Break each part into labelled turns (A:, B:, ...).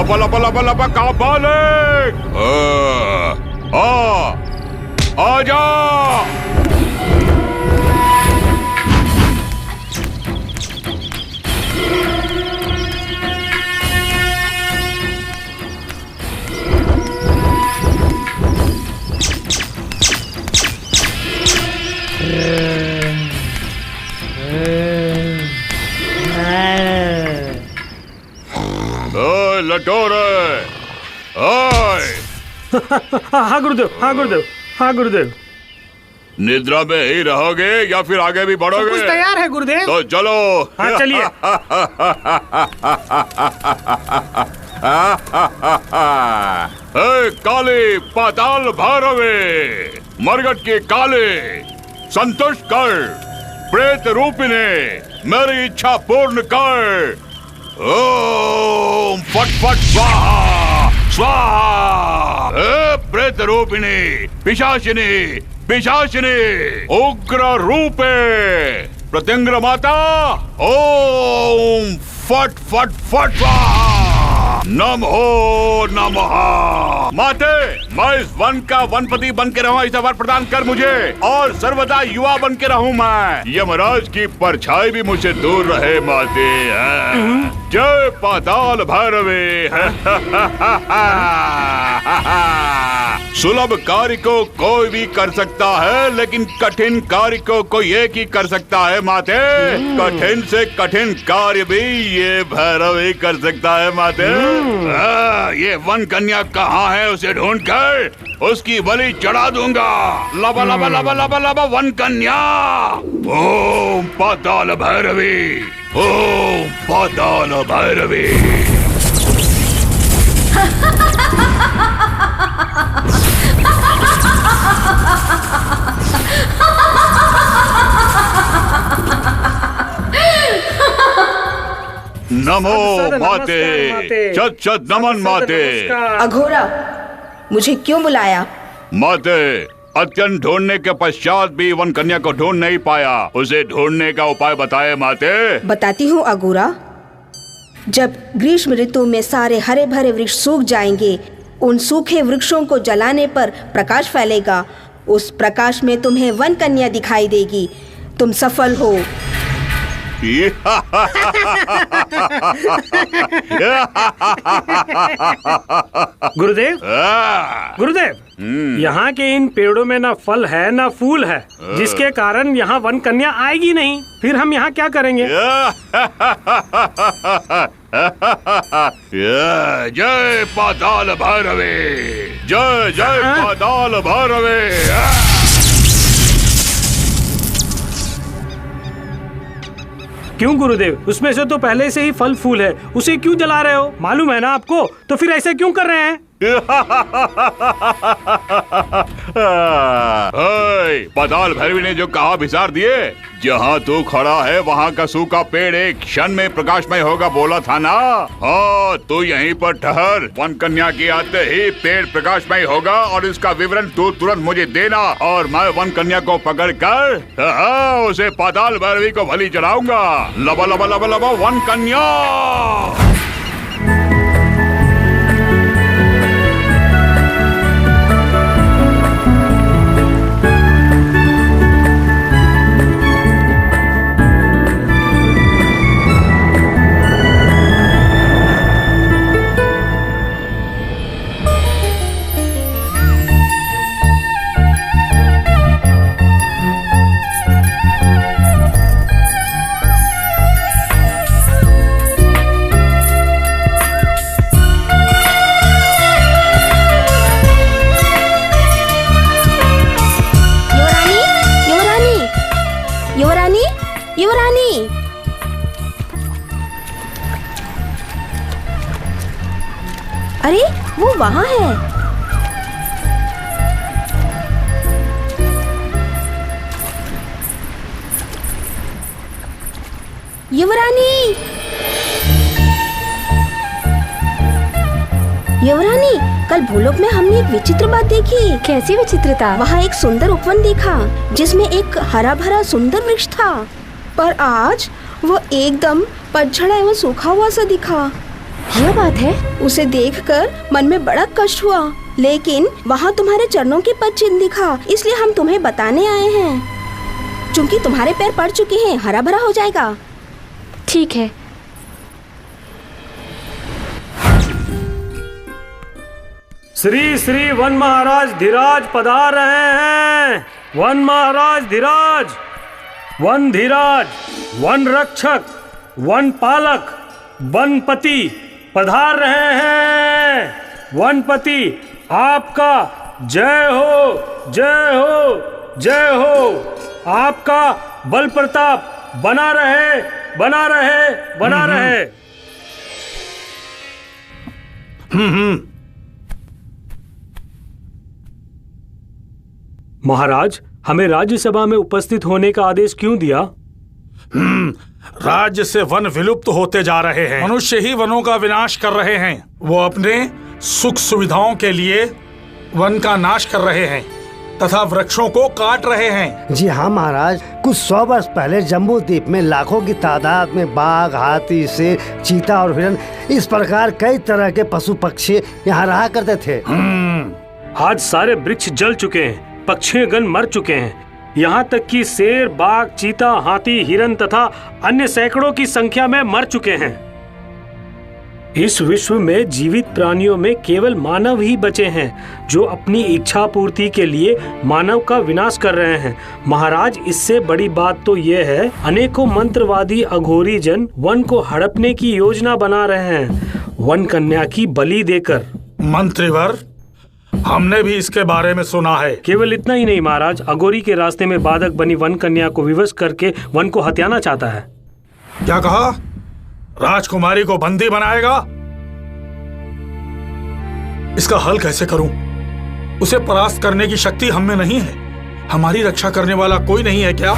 A: लबा लबा लबा लबा काबालिक, आजा। लटोरे,
B: हाँ गुरुदेव, हाँ गुरुदेव, हाँ गुरुदेव।
A: निद्रा में ही रहोगे या फिर आगे भी बढ़ोगे?
B: कुछ तैयार है गुरुदेव।
A: तो चलो।
B: हाँ चलिए।
A: काली पाताल भैरवी, मरगट की काली, संतुष्ट कर। प्रेत रूपिणी, मेरी इच्छा पूर्ण कर। ओम फट फट स्वाहा स्वाहा। प्रेत रूपिणी, पिशाचिनी, पिशाचिनी, उग्र रूपे, प्रत्यंग्र माता, ओम फट फट फट स्वाहा। नमो नमः। माते, मैं इस वन का वनपति बन के रहूं, ऐसा वर प्रदान कर मुझे, और सर्वदा युवा बन के रहूं मैं। यमराज की परछाई भी मुझसे दूर रहे माते। जय पाताल भैरवी। सुलभ कार्य को कोई भी कर सकता है, लेकिन कठिन कार्य को कोई एक ही कर सकता है माते। कठिन से कठिन कार्य भी ये भैरवी कर सकता है माते। ये वन कन्या कहाँ है, उसे ढूंढ कर उसकी बलि चढ़ा दूंगा। लबा लबा लबा लबा लबा वन कन्या। ओम पाताल भैरवी, ओम पाताल भैरवी। नमो माते, चत चत नमन माते।
C: अघोरा, मुझे क्यों बुलाया?
A: माते, अत्यंत ढूंढने के पश्चात भी वन कन्या को ढूंढ नहीं पाया, उसे ढूंढने का उपाय बताए माते।
C: बताती हूँ अघोरा। जब ग्रीष्म ऋतु में सारे हरे भरे वृक्ष सूख जाएंगे, उन सूखे वृक्षों को जलाने पर प्रकाश फैलेगा। उस प्रकाश में तुम्हें वन कन्या दिखाई देगी। तुम सफल हो।
B: गुरुदेव, गुरुदेव, यहाँ के इन पेड़ों में ना फल है ना फूल है, जिसके कारण यहाँ वन कन्या आएगी नहीं। फिर हम यहाँ क्या करेंगे?
A: जय पाताल भैरवी, जय जय पाताल भैरवी।
B: क्यों गुरुदेव, उसमें से तो पहले से ही फल फूल है, उसे क्यों जला रहे हो? मालूम है ना आपको, तो फिर ऐसे क्यों कर रहे हैं?
A: पाताल भैरवी ने जो कहा विचार दिए। जहाँ तू खड़ा है वहाँ का सूखा पेड़ एक क्षण में प्रकाशमय होगा, बोला था ना। हाँ, तू यहीं पर ठहर। वन कन्या के आते ही पेड़ प्रकाशमय होगा और इसका विवरण तू तुरंत मुझे देना, और मैं वन कन्या को पकड़ कर उसे पाताल भैरवी को बलि चढ़ाऊंगा। लबा लबा लबा लबा वन कन्या।
C: अरे वो वहाँ है। युवरानी, युवरानी, कल भूलोक में हमने एक विचित्र बात देखी।
D: कैसी विचित्रता?
C: वहाँ एक सुंदर उपवन देखा जिसमें एक हरा भरा सुंदर वृक्ष था, पर आज वो एकदम पतझड़ा एवं सूखा हुआ सा दिखा।
D: यह बात है।
C: उसे देखकर मन में बड़ा कष्ट हुआ, लेकिन वहाँ तुम्हारे चरणों के पद चिन्ह दिखा, इसलिए हम तुम्हें बताने आए हैं। चूंकि तुम्हारे पैर पड़ चुके हैं, हरा भरा हो जाएगा।
D: ठीक है।
B: श्री श्री वन महाराज धीराज पधार रहे हैं। वन महाराज धीराज, वन धीराज, वन रक्षक, वन पालक, वनपति पधार रहे हैं। वनपति आपका जय हो, जय हो, जय हो। आपका बल प्रताप बना रहे, बना रहे, बना रहे। महाराज, हमें राज्यसभा में उपस्थित होने का आदेश क्यों दिया?
E: राज्य से वन विलुप्त होते जा रहे हैं। मनुष्य ही वनों का विनाश कर रहे हैं। वो अपने सुख सुविधाओं के लिए वन का नाश कर रहे हैं तथा वृक्षों को काट रहे हैं।
F: जी हाँ महाराज, कुछ 100 वर्ष पहले जम्बू द्वीप में लाखों की तादाद में बाघ, हाथी, शेर, चीता और हिरन, इस प्रकार कई तरह के पशु पक्षी यहाँ रहा करते थे।
B: आज सारे वृक्ष जल चुके हैं, पक्षीगण मर चुके हैं। यहाँ तक कि शेर, बाघ, चीता, हाथी, हिरन तथा अन्य सैकड़ों की संख्या में मर चुके हैं। इस विश्व में जीवित प्राणियों में केवल मानव ही बचे हैं जो अपनी इच्छा पूर्ति के लिए मानव का विनाश कर रहे हैं। महाराज, इससे बड़ी बात तो यह है, अनेकों मंत्रवादी अघोरी जन वन को हड़पने की योजना बना रहे हैं, वन कन्या की बलि देकर।
E: मंत्रीवर, हमने भी इसके बारे में सुना है।
B: केवल इतना ही नहीं महाराज, अघोरी के रास्ते में बाधक बनी वन कन्या को विवश करके वन को हत्याना चाहता है।
E: क्या कहा? राजकुमारी को बंदी बनाएगा? इसका हल कैसे करूं? उसे परास्त करने की शक्ति हम में नहीं है। हमारी रक्षा करने वाला कोई नहीं है क्या?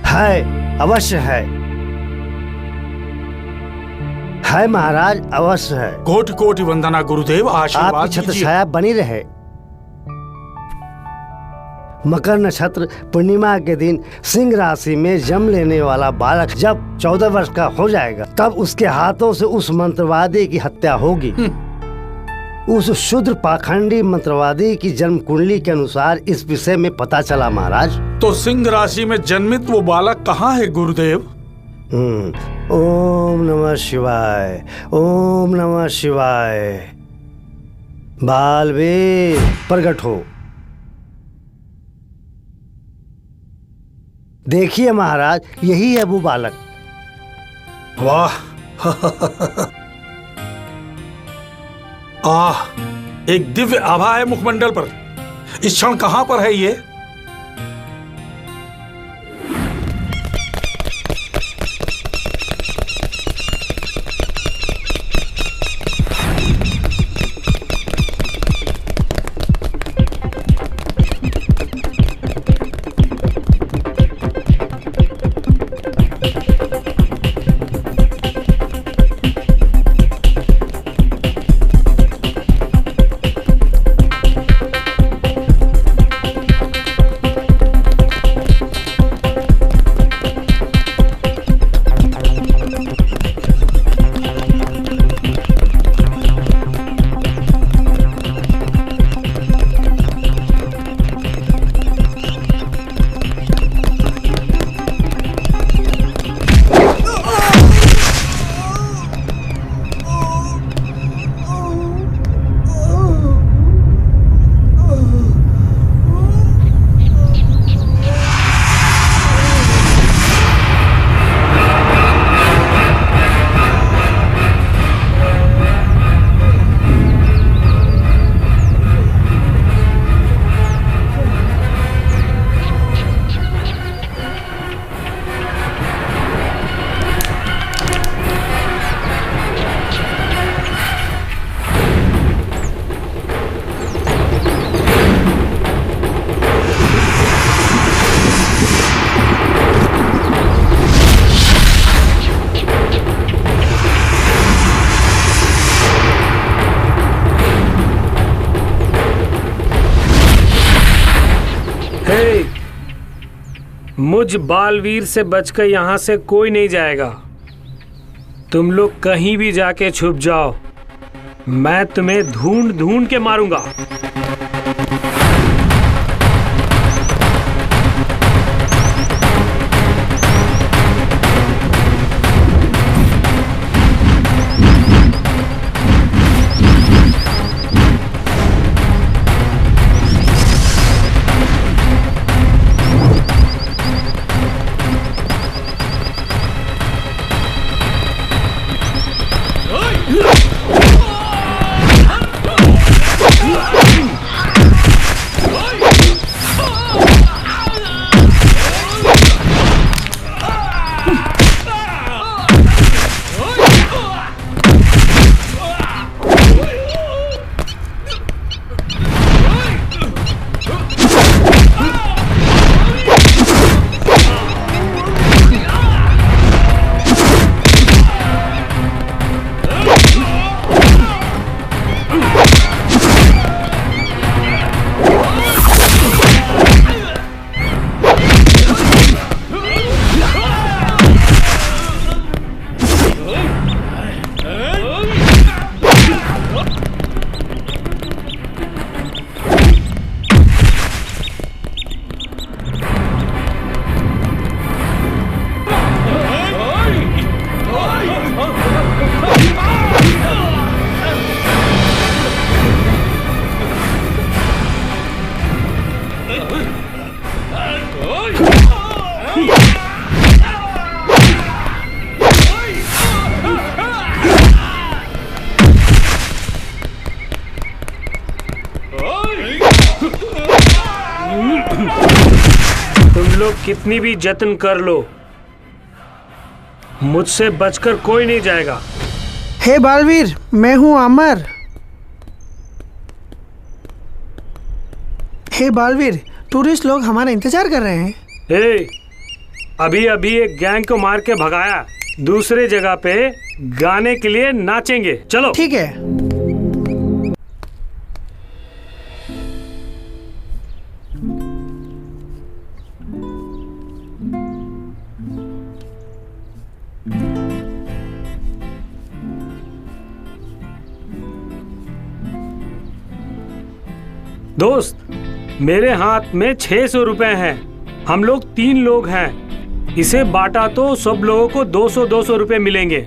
F: है, अवश्य है महाराज, अवश्य है।
E: कोटि कोटि वंदना गुरुदेव, आशीर्वाद
F: आपकी छत्र छाया बनी रहे। मकर नक्षत्र पूर्णिमा के दिन सिंह राशि में जन्म लेने वाला बालक जब 14 वर्ष का हो जाएगा, तब उसके हाथों से उस मंत्रवादी की हत्या होगी। उस शूद्र पाखंडी मंत्रवादी की जन्म कुंडली के अनुसार इस विषय में पता चला महाराज।
E: तो सिंह राशि में जन्मित वो बालक कहाँ है गुरुदेव?
F: ओम नमः शिवाय, ओम नमः शिवाय। बालवीर प्रकट हो। देखिए महाराज, यही है वो बालक।
E: वाह एक दिव्य आभा है मुखमंडल पर। इस क्षण कहां पर है ये? मुझ बालवीर से बचकर यहाँ से कोई नहीं जाएगा।
B: तुम लोग कहीं भी जाके छुप जाओ, मैं तुम्हें ढूंढ ढूंढ के मारूंगा। तुम लोग कितनी भी जतन कर लो, मुझसे बचकर कोई नहीं जाएगा।
G: हे बालवीर, मैं हूँ अमर। हे बालवीर, टूरिस्ट लोग हमारा इंतजार कर रहे हैं।
B: ए, अभी अभी एक गैंग को मार के भगाया, दूसरे जगह पे गाने के लिए नाचेंगे। चलो
G: ठीक है।
B: दोस्त, मेरे हाथ में 600 रुपए हैं। हम लोग 3 लोग हैं, इसे बांटा तो सब लोगों को 200-200 रुपए मिलेंगे।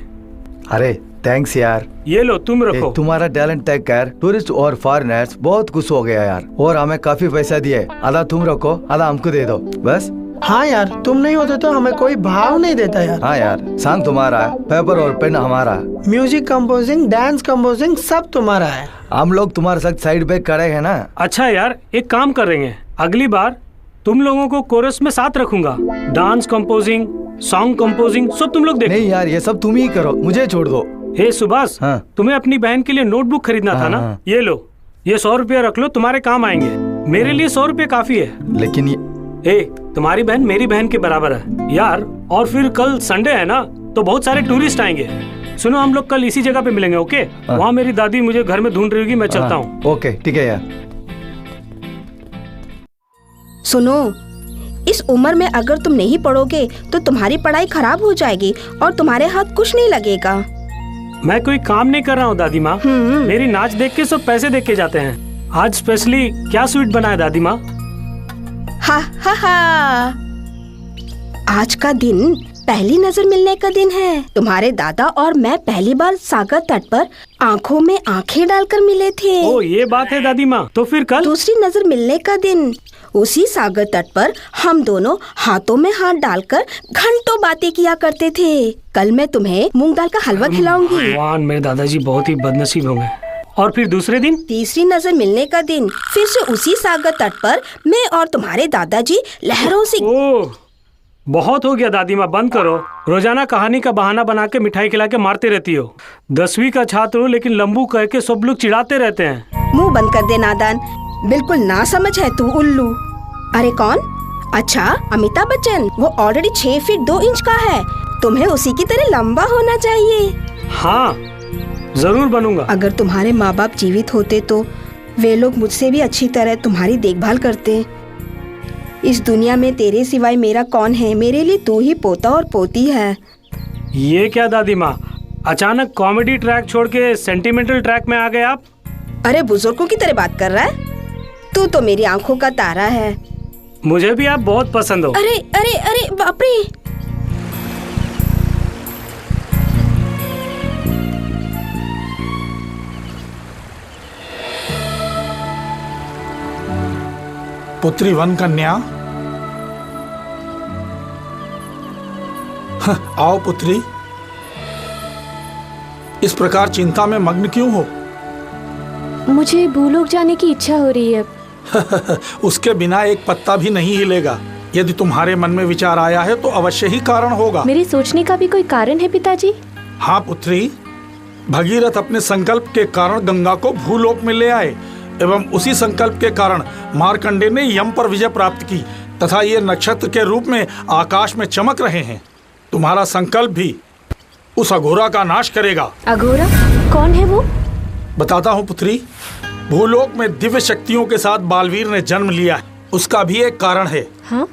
H: अरे थैंक्स यार।
B: ये लो, तुम रखो।
H: तुम्हारा टैलेंट देख कर टूरिस्ट और फॉरेनर्स बहुत खुश हो गया यार, और हमें काफी पैसा दिए। आधा तुम रखो, आधा हमको दे दो बस।
G: हाँ यार, तुम नहीं होते तो हमें कोई भाव नहीं देता यार।
H: हाँ यार, सॉन्ग तुम्हारा है, पेपर और पेन हमारा,
G: म्यूजिक कंपोजिंग, डांस कंपोजिंग सब तुम्हारा है।
H: हम लोग तुम्हारे साथ साइड पे खड़े हैं ना।
B: अच्छा यार, एक काम करेंगे, अगली बार तुम लोगों को कोरस में साथ रखूंगा। डांस कंपोजिंग, सॉन्ग कंपोजिंग सब तुम लोग देखो।
H: नहीं यार, ये सब तुम ही करो, मुझे छोड़ दो।
B: हे सुभाष,
H: हाँ।
B: तुम्हें अपनी बहन के लिए नोटबुक खरीदना था ना।
H: हाँ।
B: ये लो, ये 100 रुपया रख लो, तुम्हारे काम आएंगे। मेरे लिए 100 रुपये काफी है।
H: लेकिन
B: ए, तुम्हारी बहन मेरी बहन के बराबर है यार। और फिर कल संडे है ना, तो बहुत सारे टूरिस्ट आएंगे। सुनो, हम लोग कल इसी जगह पे मिलेंगे, ओके? वहाँ मेरी दादी मुझे घर में ढूंढ रही होगी, मैं चलता हूँ।
H: ओके ठीक है यार।
C: सुनो, इस उम्र में अगर तुम नहीं पढ़ोगे तो तुम्हारी पढ़ाई खराब हो जाएगी और तुम्हारे हाथ कुछ नहीं लगेगा।
B: मैं कोई काम नहीं कर रहा हूँ दादी माँ, मेरी नाच देख के सब पैसे देख के जाते हैं। आज स्पेशली क्या स्वीट बनाया दादी माँ?
C: हा हा हा, आज का दिन पहली नजर मिलने का दिन है। तुम्हारे दादा और मैं पहली बार सागर तट पर आंखों में आंखें डालकर मिले थे।
B: ओ, ये बात है दादी माँ। तो फिर कल
C: दूसरी नजर मिलने का दिन, उसी सागर तट पर हम दोनों हाथों में हाथ डालकर घंटों बातें किया करते थे। कल मैं तुम्हें मूंग दाल का हलवा खिलाऊंगी।
B: भगवान, मेरे दादाजी बहुत ही बदनसीब होंगे। और फिर दूसरे दिन,
C: तीसरी नजर मिलने का दिन, फिर से उसी सागर तट पर मैं और तुम्हारे दादाजी लहरों से।
B: ओह, बहुत हो गया दादी माँ, बंद करो। रोजाना कहानी का बहाना बना के मिठाई खिला के मारते रहती हो। 10वीं का छात्र हो लेकिन लंबू कह के सब लोग चिढ़ाते रहते हैं।
C: मुंह बंद कर दे नादान, बिल्कुल ना समझ है तू उल्लू। अरे कौन? अच्छा, अमिताभ बच्चन। वो ऑलरेडी 6 फीट 2 इंच का है, तुम्हें उसी की तरह लंबा होना चाहिए।
B: हाँ, जरूर बनूंगा।
C: अगर तुम्हारे माँ बाप जीवित होते तो वे लोग मुझसे भी अच्छी तरह तुम्हारी देखभाल करते। इस दुनिया में तेरे सिवाय मेरा कौन है? मेरे लिए तू ही पोता और पोती है।
B: ये क्या दादी माँ, अचानक कॉमेडी ट्रैक छोड़ के सेंटिमेंटल ट्रैक में आ गए आप।
C: अरे बुजुर्गों की तरह बात कर रहा है? तू तो मेरी आंखों का तारा है।
B: मुझे भी आप बहुत पसंद हो।
C: अरे अरे अरे बाप रे।
E: पुत्री वन कन्या, आओ पुत्री। इस प्रकार चिंता में मग्न क्यों हो?
D: मुझे भूलोक जाने की इच्छा हो रही है।
E: उसके बिना एक पत्ता भी नहीं हिलेगा। यदि तुम्हारे मन में विचार आया है तो अवश्य ही कारण होगा।
D: मेरे सोचने का भी कोई कारण है पिताजी?
E: हाँ पुत्री, भगीरथ अपने संकल्प के कारण गंगा को भूलोक में ले आए एवं उसी संकल्प के कारण मार्कंडे ने यम पर विजय प्राप्त की तथा ये नक्षत्र के रूप में आकाश में चमक रहे हैं। तुम्हारा संकल्प भी उस अघोरा का नाश करेगा।
D: अघोरा कौन है वो?
E: बताता हूँ पुत्री। भूलोक में दिव्य शक्तियों के साथ बालवीर ने जन्म लिया है, उसका भी एक कारण है।
D: हाँ?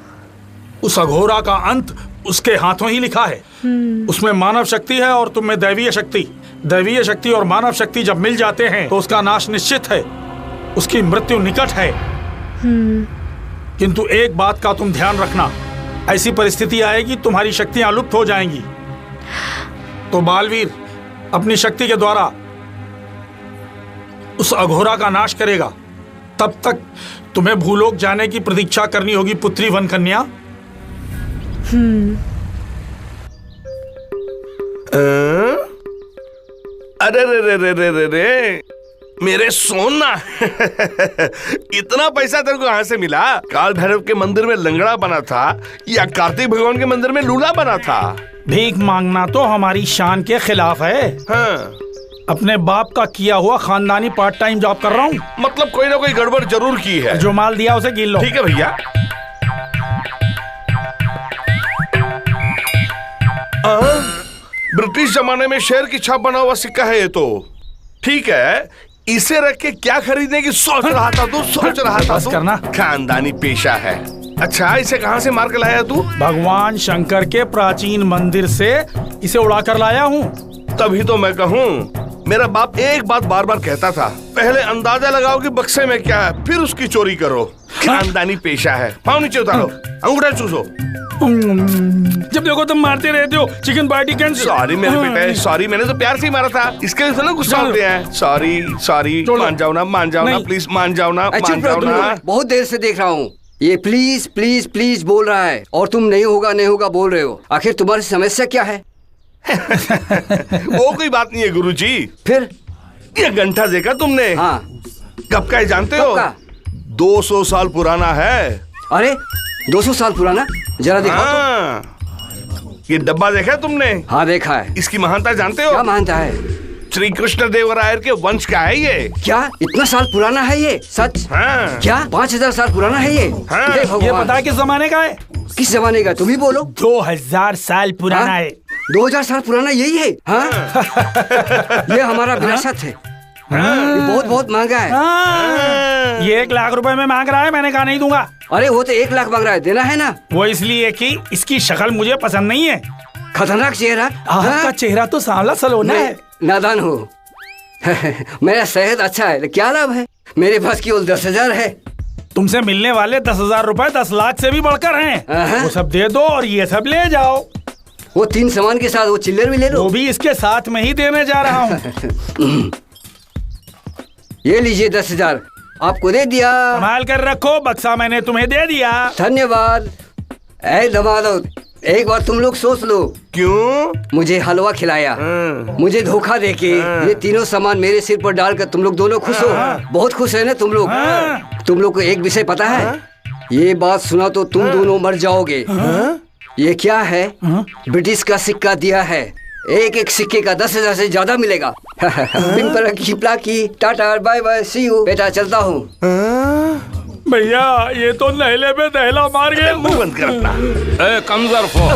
E: उस अघोरा का अंत उसके हाथों ही लिखा है। उसमें मानव शक्ति है और तुम में दैवीय शक्ति। दैवीय शक्ति और मानव शक्ति जब मिल जाते हैं तो उसका नाश निश्चित है, उसकी मृत्यु निकट है। किंतु एक बात का तुम ध्यान रखना, ऐसी परिस्थिति आएगी तुम्हारी शक्तियां लुप्त हो जाएंगी। तो बालवीर अपनी शक्ति के द्वारा उस अघोरा का नाश करेगा। तब तक तुम्हें भूलोक जाने की प्रतीक्षा करनी होगी पुत्री वन कन्या।
I: अरे रे रे रे रे रे रे मेरे सोना इतना पैसा तेरे को कहां से मिला? काल भैरव के मंदिर में लंगड़ा बना था या कार्तिक भगवान के मंदिर में लूला बना था?
E: भीख मांगना तो हमारी शान के खिलाफ है।
I: हाँ।
E: अपने बाप का किया हुआ खानदानी पार्ट टाइम जॉब कर रहा हूँ।
I: मतलब कोई ना कोई गड़बड़ जरूर की है।
E: जो माल दिया उसे गिन लो।
I: ठीक है भैया। ब्रिटिश जमाने में शेर की छाप बना हुआ सिक्का है ये तो। ठीक है, इसे रख के क्या खरीदने की सोच रहा था तू? सोच रहा था तू?
E: करना
I: खानदानी पेशा है। अच्छा, इसे कहां से मार कर लाया तू?
E: भगवान शंकर के प्राचीन मंदिर से इसे उड़ा कर लाया हूँ।
I: तभी तो मैं कहूँ, मेरा बाप एक बात बार बार कहता था, पहले अंदाजा लगाओ कि बक्से में क्या है, फिर उसकी चोरी करो। खानदानी पेशा है। पाँव नीचे उतारो, अंगूठा चूसो।
E: जब देखो तुम मारते रहते हो। Chicken party cancel.
I: सॉरी मेरे बेटे, सॉरी, मैंने तो प्यार से ही मारा था, इसके लिए थोड़ा गुस्सा होते हैं। सॉरी सॉरी, मान जाओ ना, मान जाओ ना, प्लीज मान जाओ ना, मान जाओ ना।
J: बहुत देर से देख रहा हूँ, ये प्लीज प्लीज प्लीज बोल रहा है और तुम नहीं होगा नहीं होगा बोल रहे हो। आखिर तुम्हारी समस्या क्या है?
I: वो कोई बात नहीं है गुरुजी।
J: फिर
I: ये घंटा देखा तुमने?
J: हाँ।
I: कब का है जानते हो? 200 साल पुराना है।
J: अरे 200 साल पुराना? जरा दिखाओ।
I: हाँ। ये डब्बा देखा है तुमने?
J: हाँ देखा है।
I: इसकी महानता जानते हो?
J: क्या महानता है?
I: श्री कृष्ण देवराय के वंश का है ये।
J: क्या इतना साल पुराना है ये? सच?
I: हाँ।
J: क्या 5000 साल पुराना है ये?
I: हाँ।
E: ये पता है किस जमाने का है?
J: किस जमाने का? तुम ही बोलो।
E: 2000 साल पुराना है।
J: 2000 साल पुराना यही है? हाँ? ये हमारा विरासत है। ये बहुत बहुत महंगा है।
E: ये 1 लाख रुपए में मांग रहा है, मैंने कहा नहीं दूंगा।
J: अरे वो तो 1 लाख मांग रहा है, देना है ना?
E: वो इसलिए कि इसकी शक्ल मुझे पसंद नहीं है।
J: खतरनाक चेहरा।
E: आपका चेहरा तो सांवला सलोना है।
J: नादान हो। मेरा सेहत अच्छा है, क्या लाभ है? मेरे पास केवल 10,000 है।
E: तुमसे मिलने वाले 10,000 रुपए 10 लाख से भी बढ़कर हैं। वो सब दे दो और ये सब ले जाओ।
J: वो 3 सामान के साथ वो चिल्लर भी ले लो।
E: वो भी इसके साथ में ही देने जा रहा हूँ।
J: ये लीजिए 10,000, आपको दे दिया।
E: संभाल कर रखो, बक्सा मैंने तुम्हें दे दिया।
J: धन्यवाद। ऐ दमादो, एक बार तुम लोग सोच लो।
I: क्यों?
J: मुझे हलवा खिलाया, मुझे धोखा देके ये तीनों सामान मेरे सिर पर डालकर तुम लोग दोनों खुश हो। बहुत खुश है ना तुम लोग? तुम लोग को एक विषय पता है? ये बात सुना तो तुम दोनों मर जाओगे। ये क्या है? ब्रिटिश का सिक्का दिया है। एक एक सिक्के का 10,000 से ज्यादा मिलेगा। टाटा बाय बाय, सी यू। बेटा चलता हूँ।
E: भैया ये तो नहले पे दहला मार गए।
I: मुंह बंद कर अपना।
A: ए कमजोर फो,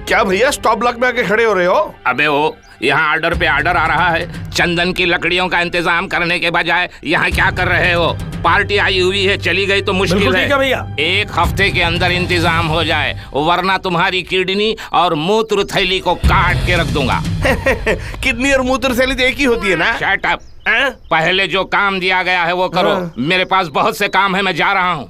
I: क्या भैया स्टॉप ब्लॉक में आके खड़े हो रहे हो?
K: अबे वो यहाँ ऑर्डर पे ऑर्डर आ रहा है। चंदन की लकड़ियों का इंतजाम करने के बजाय यहाँ क्या कर रहे हो? पार्टी आई हुई है, चली गई तो मुश्किल है।
E: भैया
K: 1 हफ्ते के अंदर इंतजाम हो जाए, वरना तुम्हारी किडनी और मूत्र थैली को काट के रख दूंगा।
I: किडनी और मूत्र थैली तो एक ही होती है ना?
K: Shut up. पहले जो काम दिया गया है वो करो। मेरे पास बहुत से काम है, मैं जा रहा हूँ।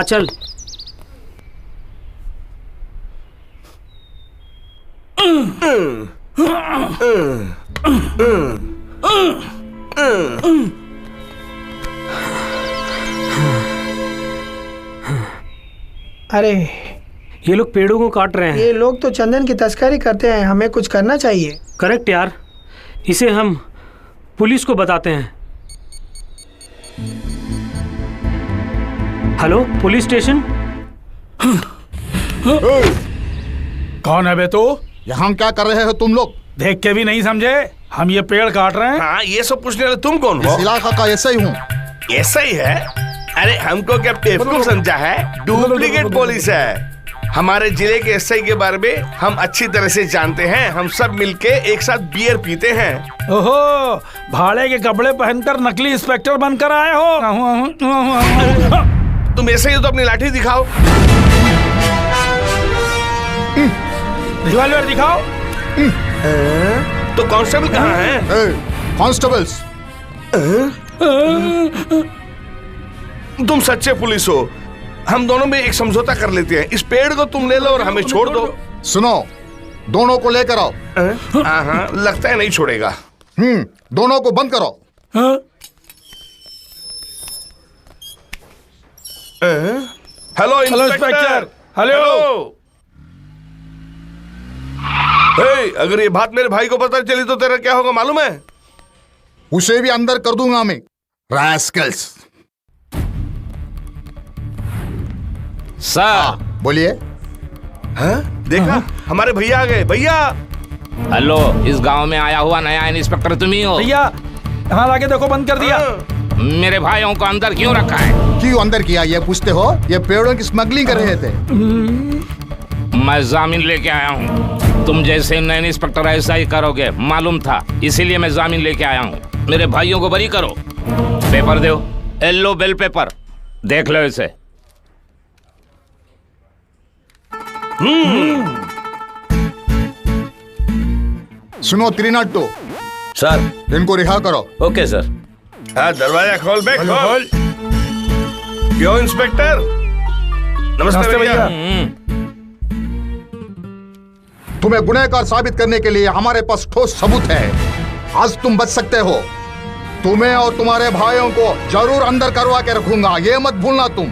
B: चल।
G: अरे
B: ये लोग पेड़ों को काट रहे हैं।
G: ये लोग तो चंदन की तस्करी करते हैं, हमें कुछ करना चाहिए।
B: करेक्ट यार, इसे हम पुलिस को बताते हैं। Hello police station.
E: कौन है बे तू?
L: यहाँ क्या कर रहे हो तुम लोग?
E: देख के भी नहीं समझे? हम ये पेड़ काट रहे हैं।
I: हाँ, ये सब पूछने वाले तुम कौन हो?
L: इस इलाका का ऐसा ही हूँ।
I: ऐसा ही है? अरे हमको क्या बेवकूफ समझा है? डुप्लीकेट पुलिस है। हमारे जिले के एसआई के बारे में हम अच्छी तरह से जानते हैं। हम सब मिलके एक साथ बियर पीते हैं।
E: ओहो, भाड़े के कपड़े पहनकर नकली इंस्पेक्टर बनकर आए हो।
I: तुम ऐसे ही तो अपनी लाठी दिखाओ।
E: रिवॉल्वर दिखाओ।
I: तो कांस्टेबल कहाँ है?
L: कांस्टेबल्स।
I: तुम सच्चे पुलिस हो। हम दोनों में एक समझौता कर लेते हैं। इस पेड़ को तुम ले लो और हमें छोड़ दो।
L: सुनो, दोनों को लेकर आओ।
I: हाँ, लगता है नहीं छोड़ेगा।
L: दोनों को बंद करो।
I: Hello inspector. हेलो। अगर ये बात मेरे भाई को पता चली तो तेरा क्या होगा मालूम है?
L: उसे भी अंदर कर दूंगा मैं। रास्कल्स।
K: सर
L: बोलिए।
I: देखा, हमारे भैया आ गए। भैया
K: हेलो, इस गांव में आया हुआ नया इंस्पेक्टर तुम ही हो?
E: भैया यहाँ लाके देखो, बंद कर दिया।
K: मेरे भाइयों को अंदर क्यों रखा है?
L: क्यों अंदर किया ये पूछते हो? ये पेड़ों की स्मगलिंग कर रहे थे।
K: मैं जामीन लेके आया हूँ। तुम जैसे नए इंस्पेक्टर ऐसा ही करोगे मालूम था, इसीलिए मैं जामीन लेके आया हूँ। मेरे भाइयों को बरी करो। पेपर दो, येलो बेल पेपर, देख लो इसे।
L: सुनो त्रिनाटो
K: सर,
L: इनको रिहा करो।
K: Okay sir.
I: हाँ, दरवाजा खोल बे, खोल। क्यों इंस्पेक्टर? नमस्ते भैया।
L: तुम्हें गुनहगार साबित करने के लिए हमारे पास ठोस सबूत है। आज तुम बच सकते हो। तुम्हें और तुम्हारे भाइयों को जरूर अंदर करवा के रखूंगा, ये मत भूलना तुम।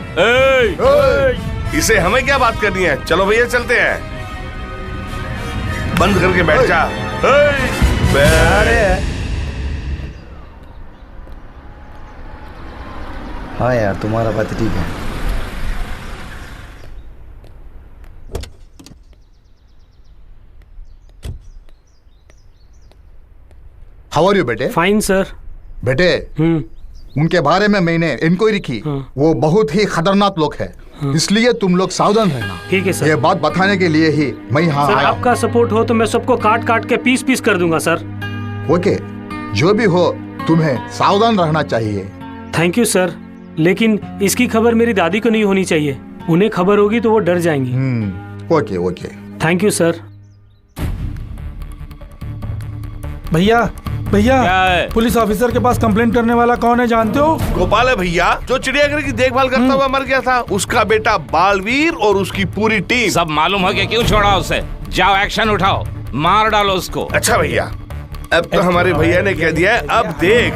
I: इसे हमें क्या बात करनी है? चलो भैया चलते हैं। बंद करके बैठ जा।
H: हाँ यार, तुम्हारा बात ठीक है।
L: हाउ आर यू बेटे?
B: Fine sir.
L: बेटे, उनके बारे में मैंने इंक्वायरी की। वो बहुत ही खतरनाक लोग हैं। इसलिए तुम लोग सावधान रहना।
B: ठीक है सर।
L: ये बात बताने के लिए ही मैं यहाँ आया।
B: आपका सपोर्ट हो तो मैं सबको काट काट के पीस पीस कर दूंगा सर।
L: ओके, जो भी हो तुम्हें सावधान रहना चाहिए।
B: थैंक यू सर, लेकिन इसकी खबर मेरी दादी को नहीं होनी चाहिए। उन्हें खबर होगी तो वो डर जाएंगी।
L: Okay okay.
B: Thank you sir.
E: भैया भैया, पुलिस ऑफिसर के पास कंप्लेंट करने वाला कौन है जानते हो?
I: गोपाल है भैया, जो चिड़ियाघर की देखभाल करता हुआ मर गया था। उसका बेटा बालवीर और उसकी पूरी टीम।
K: सब मालूम हो गया, क्यों छोड़ा उसे? जाओ एक्शन उठाओ, मार डालो उसको।
I: अच्छा भैया, अब तो हमारे भैया ने कह दिया है, अब देख।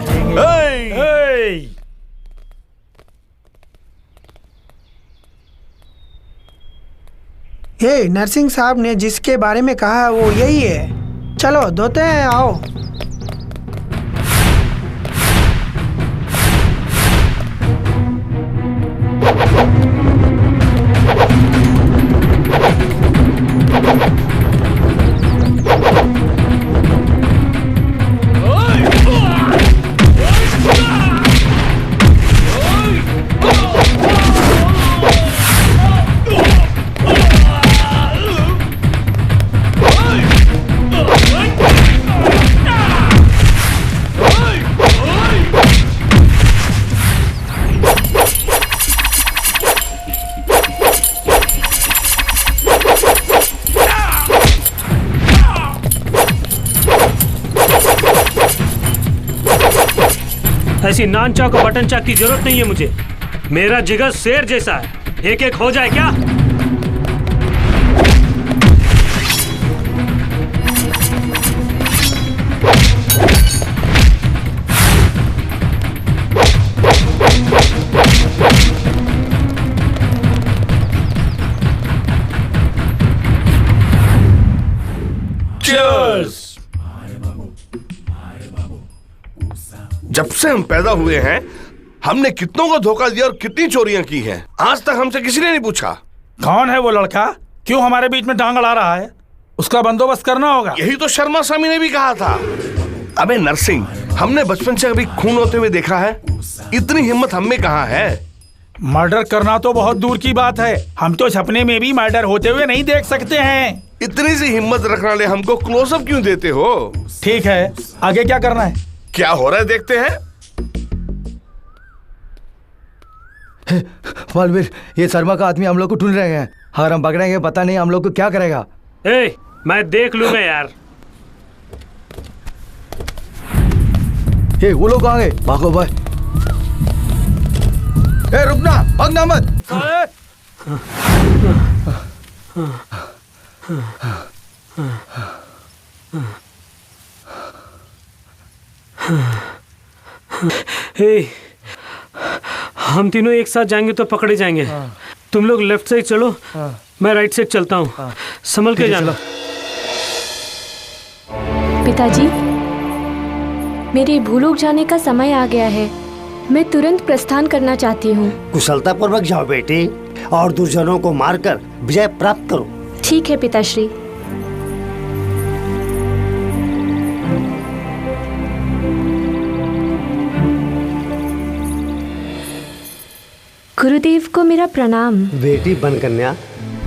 G: ये नरसिंह साहब ने जिसके बारे में कहा वो यही है। चलो धोते हैं, आओ।
B: ऐसी नान चाक और बटन चाक की जरूरत नहीं है मुझे। मेरा जिगर शेर जैसा है, एक एक हो जाए क्या?
I: जब से हम पैदा हुए हैं हमने कितनों को धोखा दिया और कितनी चोरियां की हैं, आज तक हमसे किसी ने नहीं पूछा।
E: कौन है वो लड़का? क्यों हमारे बीच में टांग अड़ा रहा है? उसका बंदोबस्त करना होगा।
I: यही तो शर्मा स्वामी ने भी कहा था। अबे नरसिंह, हमने बचपन से कभी खून होते हुए देखा है? इतनी हिम्मत हम में कहाँ है?
E: मर्डर करना तो बहुत दूर की बात है, हम तो सपने में भी मर्डर होते हुए नहीं देख सकते हैं।
I: इतनी सी हिम्मत रखने ले हमको क्लोजअप क्यों देते हो?
E: ठीक है, आगे क्या करना है?
I: क्या हो रहा है देखते हैं।
H: बालवीर, ये शर्मा का आदमी हम लोग को ढूंढ रहे हैं। अगर हम पकड़ेंगे पता नहीं हम लोग को क्या करेगा।
B: मैं देख लूंगा यार।
H: वो लोग कहाँ गए? भागो भाई। रुकना, भागना मत।
B: हम तीनों एक साथ जाएंगे तो पकड़े जाएंगे। तुम लोग लेफ्ट साइड चलो, मैं राइट साइड चलता हूँ। संभल के जाना।
D: पिताजी, मेरे भूलोक जाने का समय आ गया है। मैं तुरंत प्रस्थान करना चाहती हूँ।
F: कुशलता पूर्वक जाओ बेटी, और दुर्जनों को मारकर विजय प्राप्त करो।
D: ठीक है पिताश्री। गुरुदेव को मेरा प्रणाम।
F: बेटी बनकन्या,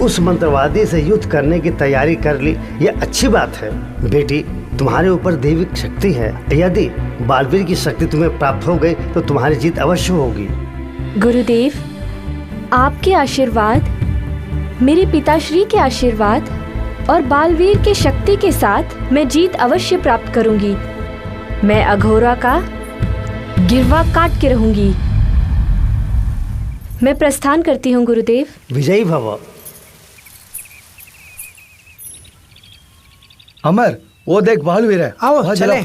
F: उस मंत्रवादी से युद्ध करने की तैयारी कर ली, ये अच्छी बात है। बेटी, तुम्हारे ऊपर दैविक शक्ति है। यदि बालवीर की शक्ति तुम्हें प्राप्त हो गई तो तुम्हारी जीत अवश्य होगी।
D: गुरुदेव, आपके आशीर्वाद, मेरे पिताश्री के आशीर्वाद और बालवीर की शक्ति के साथ मैं जीत अवश्य प्राप्त करूंगी। मैं अघोरा का गिरवा काट के रहूंगी। मैं प्रस्थान करती हूँ गुरुदेव।
F: विजयी भव।
H: अमर, वो देख बालवीर है।
G: आओ चले।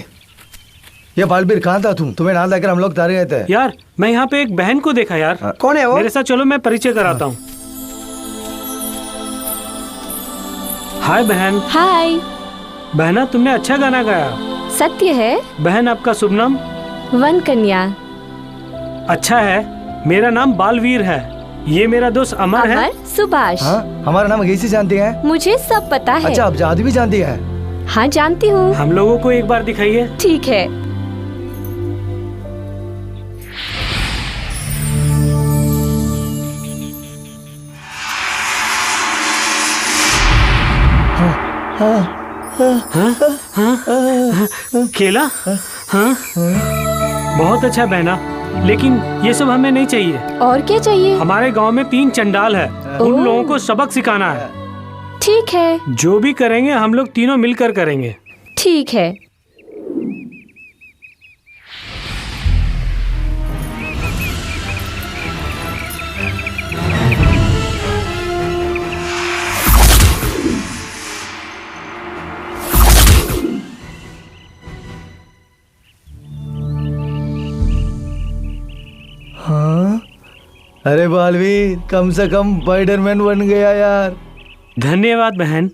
H: ये बालवीर कहाँ था? तुम्हें ना लेकर हम लोग तारे गए थे।
B: यार, मैं यहाँ पे एक बहन को देखा यार।
G: कौन है वो?
B: मेरे साथ चलो, मैं परिचय कराता हूँ। हाय बहन।
D: हाय
B: बहना, तुमने अच्छा गाना गाया।
D: सत्य है।
B: बहन, आपका शुभ नाम?
D: वन कन्या।
B: अच्छा है। मेरा नाम बालवीर है। ये मेरा दोस्त अमर है।
D: सुभाष।
H: हमारा नाम कैसे जानती है?
D: मुझे सब पता है।
H: अच्छा, आप जादू भी जानती है?
D: हाँ जानती हूँ।
B: हम लोगों को एक बार दिखाइए।
D: ठीक है।
B: केला? हाँ, बहुत अच्छा बहना, लेकिन ये सब हमें नहीं चाहिए।
D: और क्या चाहिए?
B: हमारे गांव में 3 चंडाल है, उन लोगों को सबक सिखाना है।
D: ठीक है।
B: जो भी करेंगे हम लोग तीनों मिलकर करेंगे।
D: ठीक है।
H: हाँ? अरे बालवीर, कम से कम स्पाइडरमैन बन गया यार।
B: धन्यवाद बहन।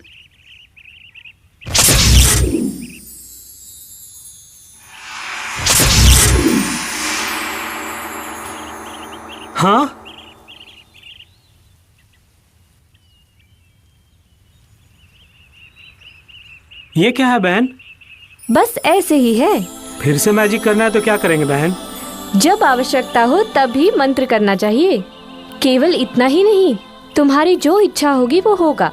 B: हाँ, ये क्या है बहन?
D: बस ऐसे ही है।
B: फिर से मैजिक करना है तो क्या करेंगे बहन?
D: जब आवश्यकता हो तभी मंत्र करना चाहिए। केवल इतना ही नहीं, तुम्हारी जो इच्छा होगी वो होगा।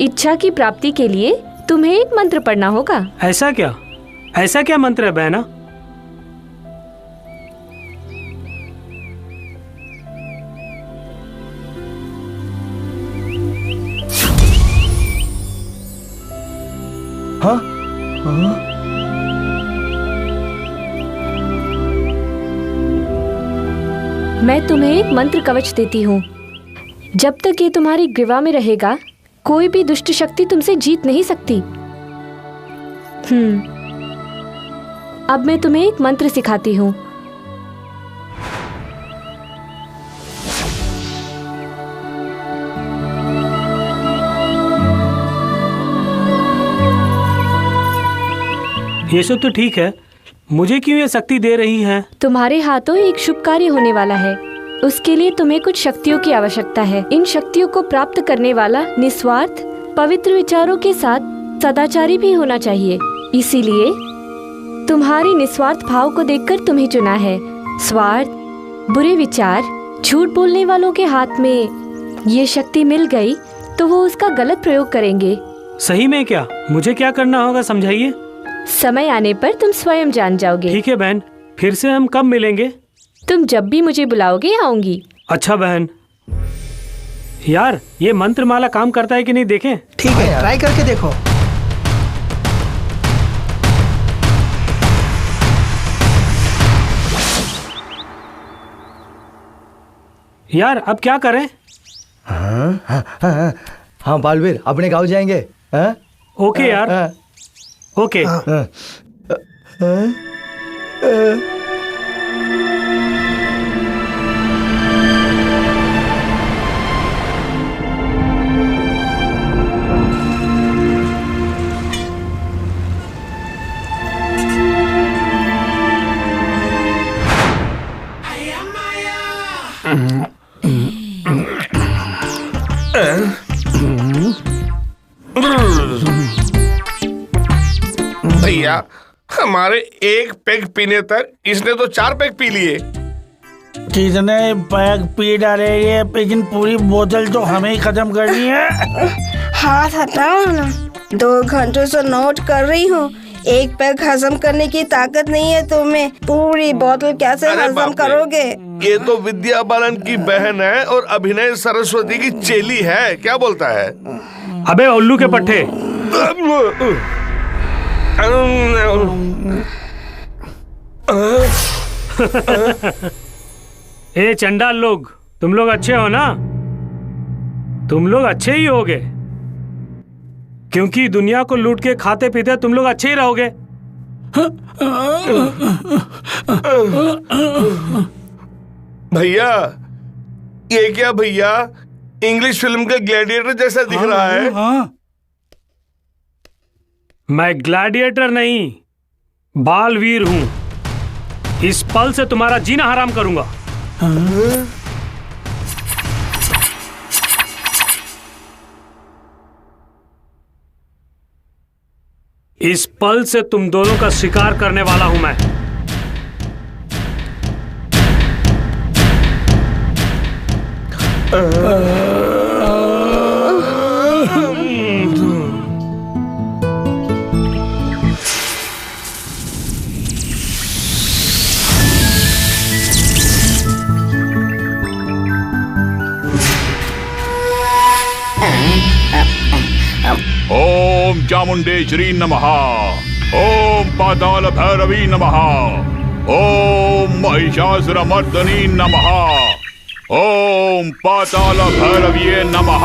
D: इच्छा की प्राप्ति के लिए तुम्हें एक मंत्र पढ़ना होगा।
B: ऐसा क्या? ऐसा क्या मंत्र है बहना?
H: हाँ? हाँ?
D: मैं तुम्हें एक मंत्र कवच देती हूँ। जब तक ये तुम्हारी ग्रीवा में रहेगा, कोई भी दुष्ट शक्ति तुमसे जीत नहीं सकती। अब मैं तुम्हें एक मंत्र सिखाती हूँ।
B: ये सब तो ठीक है, मुझे क्यों ये शक्ति दे रही हैं?
D: तुम्हारे हाथों एक शुभ कार्य होने वाला है। उसके लिए तुम्हें कुछ शक्तियों की आवश्यकता है। इन शक्तियों को प्राप्त करने वाला निस्वार्थ, पवित्र विचारों के साथ सदाचारी भी होना चाहिए। इसीलिए तुम्हारी निस्वार्थ भाव को देखकर तुम्हें चुना है। स्वार्थ, बुरे विचार, झूठ बोलने वालों के हाथ में ये शक्ति मिल गई तो वो उसका गलत प्रयोग करेंगे।
B: सही में क्या? मुझे क्या करना होगा, समझाइए।
D: समय आने पर तुम स्वयं जान जाओगे।
B: ठीक है बहन, फिर से हम कब मिलेंगे?
D: तुम जब भी मुझे बुलाओगे आऊंगी।
B: अच्छा बहन। यार, ये मंत्र माला काम करता है कि नहीं देखें?
G: ठीक है, ट्राई करके देखो।
B: यार, अब क्या करें?
H: हाँ बालवीर, अपने गाँव जाएंगे।
B: ओके यार, ओके।
I: भैया, हमारे एक पैग पीने तक इसने तो 4 पैग पी लिए।
E: कितने पैग पी डाले ये, लेकिन पूरी बोतल तो हमें ही खत्म करनी है।
C: हाथ हटाओ ना, 2 घंटों से नोट कर रही हूँ। एक पैग हजम करने की ताकत नहीं है तुम्हें, पूरी बोतल कैसे हजम करोगे?
I: ये तो विद्या बालन की बहन है और अभिनय सरस्वती की चेली है, क्या बोलता है?
B: अबे उल्लू के पट्टे। ए चंडाल लोग, तुम लोग अच्छे हो ना? तुम लोग अच्छे ही होगे, क्योंकि दुनिया को लूट के खाते पीते तुम लोग अच्छे ही रहोगे।
I: भैया, ये क्या भैया, इंग्लिश फिल्म का ग्लैडिएटर जैसा दिख रहा है।
E: हाँ।
B: मैं ग्लैडिएटर नहीं, बालवीर हूं। इस पल से तुम्हारा जीना हराम करूंगा। इस पल से तुम दोनों का शिकार करने वाला हूं मैं।
A: ओम चामुंडेश्वरी नमः। ओम पाताल भैरवी नमः। ओम महिषासुरमर्दनी नमः। ओम पाताल भैरवीये नमः।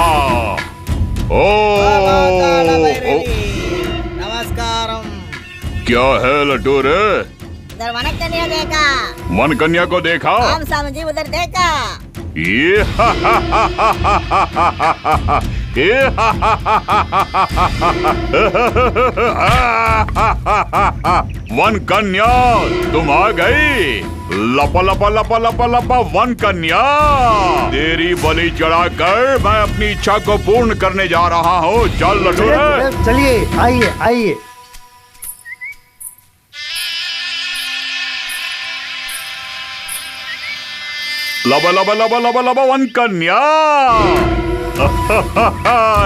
M: नमस्कारम।
A: क्या है लड्डू रे?
M: उधर वन कन्या देखा।
A: वन कन्या को देखा?
M: हम समझी उधर देखा।
A: ये वन कन्या, तुम आ गई। लपा लपा लपा लपा लपा वन कन्या, तेरी बलि चढ़ाकर मैं अपनी इच्छा को पूर्ण करने जा रहा हूँ। चल लड्डू,
F: चलिए, आइए आइए।
A: लबा लबा लबा लबा लबा वन कन्या।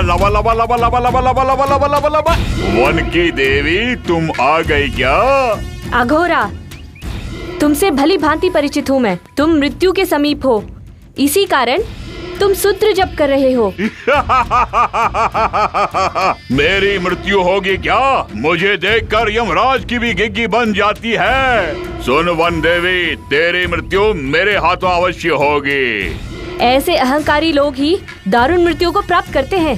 A: लबा लबा लबा लबा लबा लबा लबा लबा लबा लबा वन की देवी, तुम आ गई क्या?
D: अघोरा, तुमसे भली भांति परिचित हूँ मैं। तुम मृत्यु के समीप हो, इसी कारण तुम सूत्र जप कर रहे हो।
A: मेरी मृत्यु होगी क्या? मुझे देखकर यमराज की भी गिग्गी बन जाती है। सुन वन देवी, तेरी मृत्यु मेरे हाथों अवश्य होगी।
D: ऐसे अहंकारी लोग ही दारुण मृत्यु को प्राप्त करते हैं।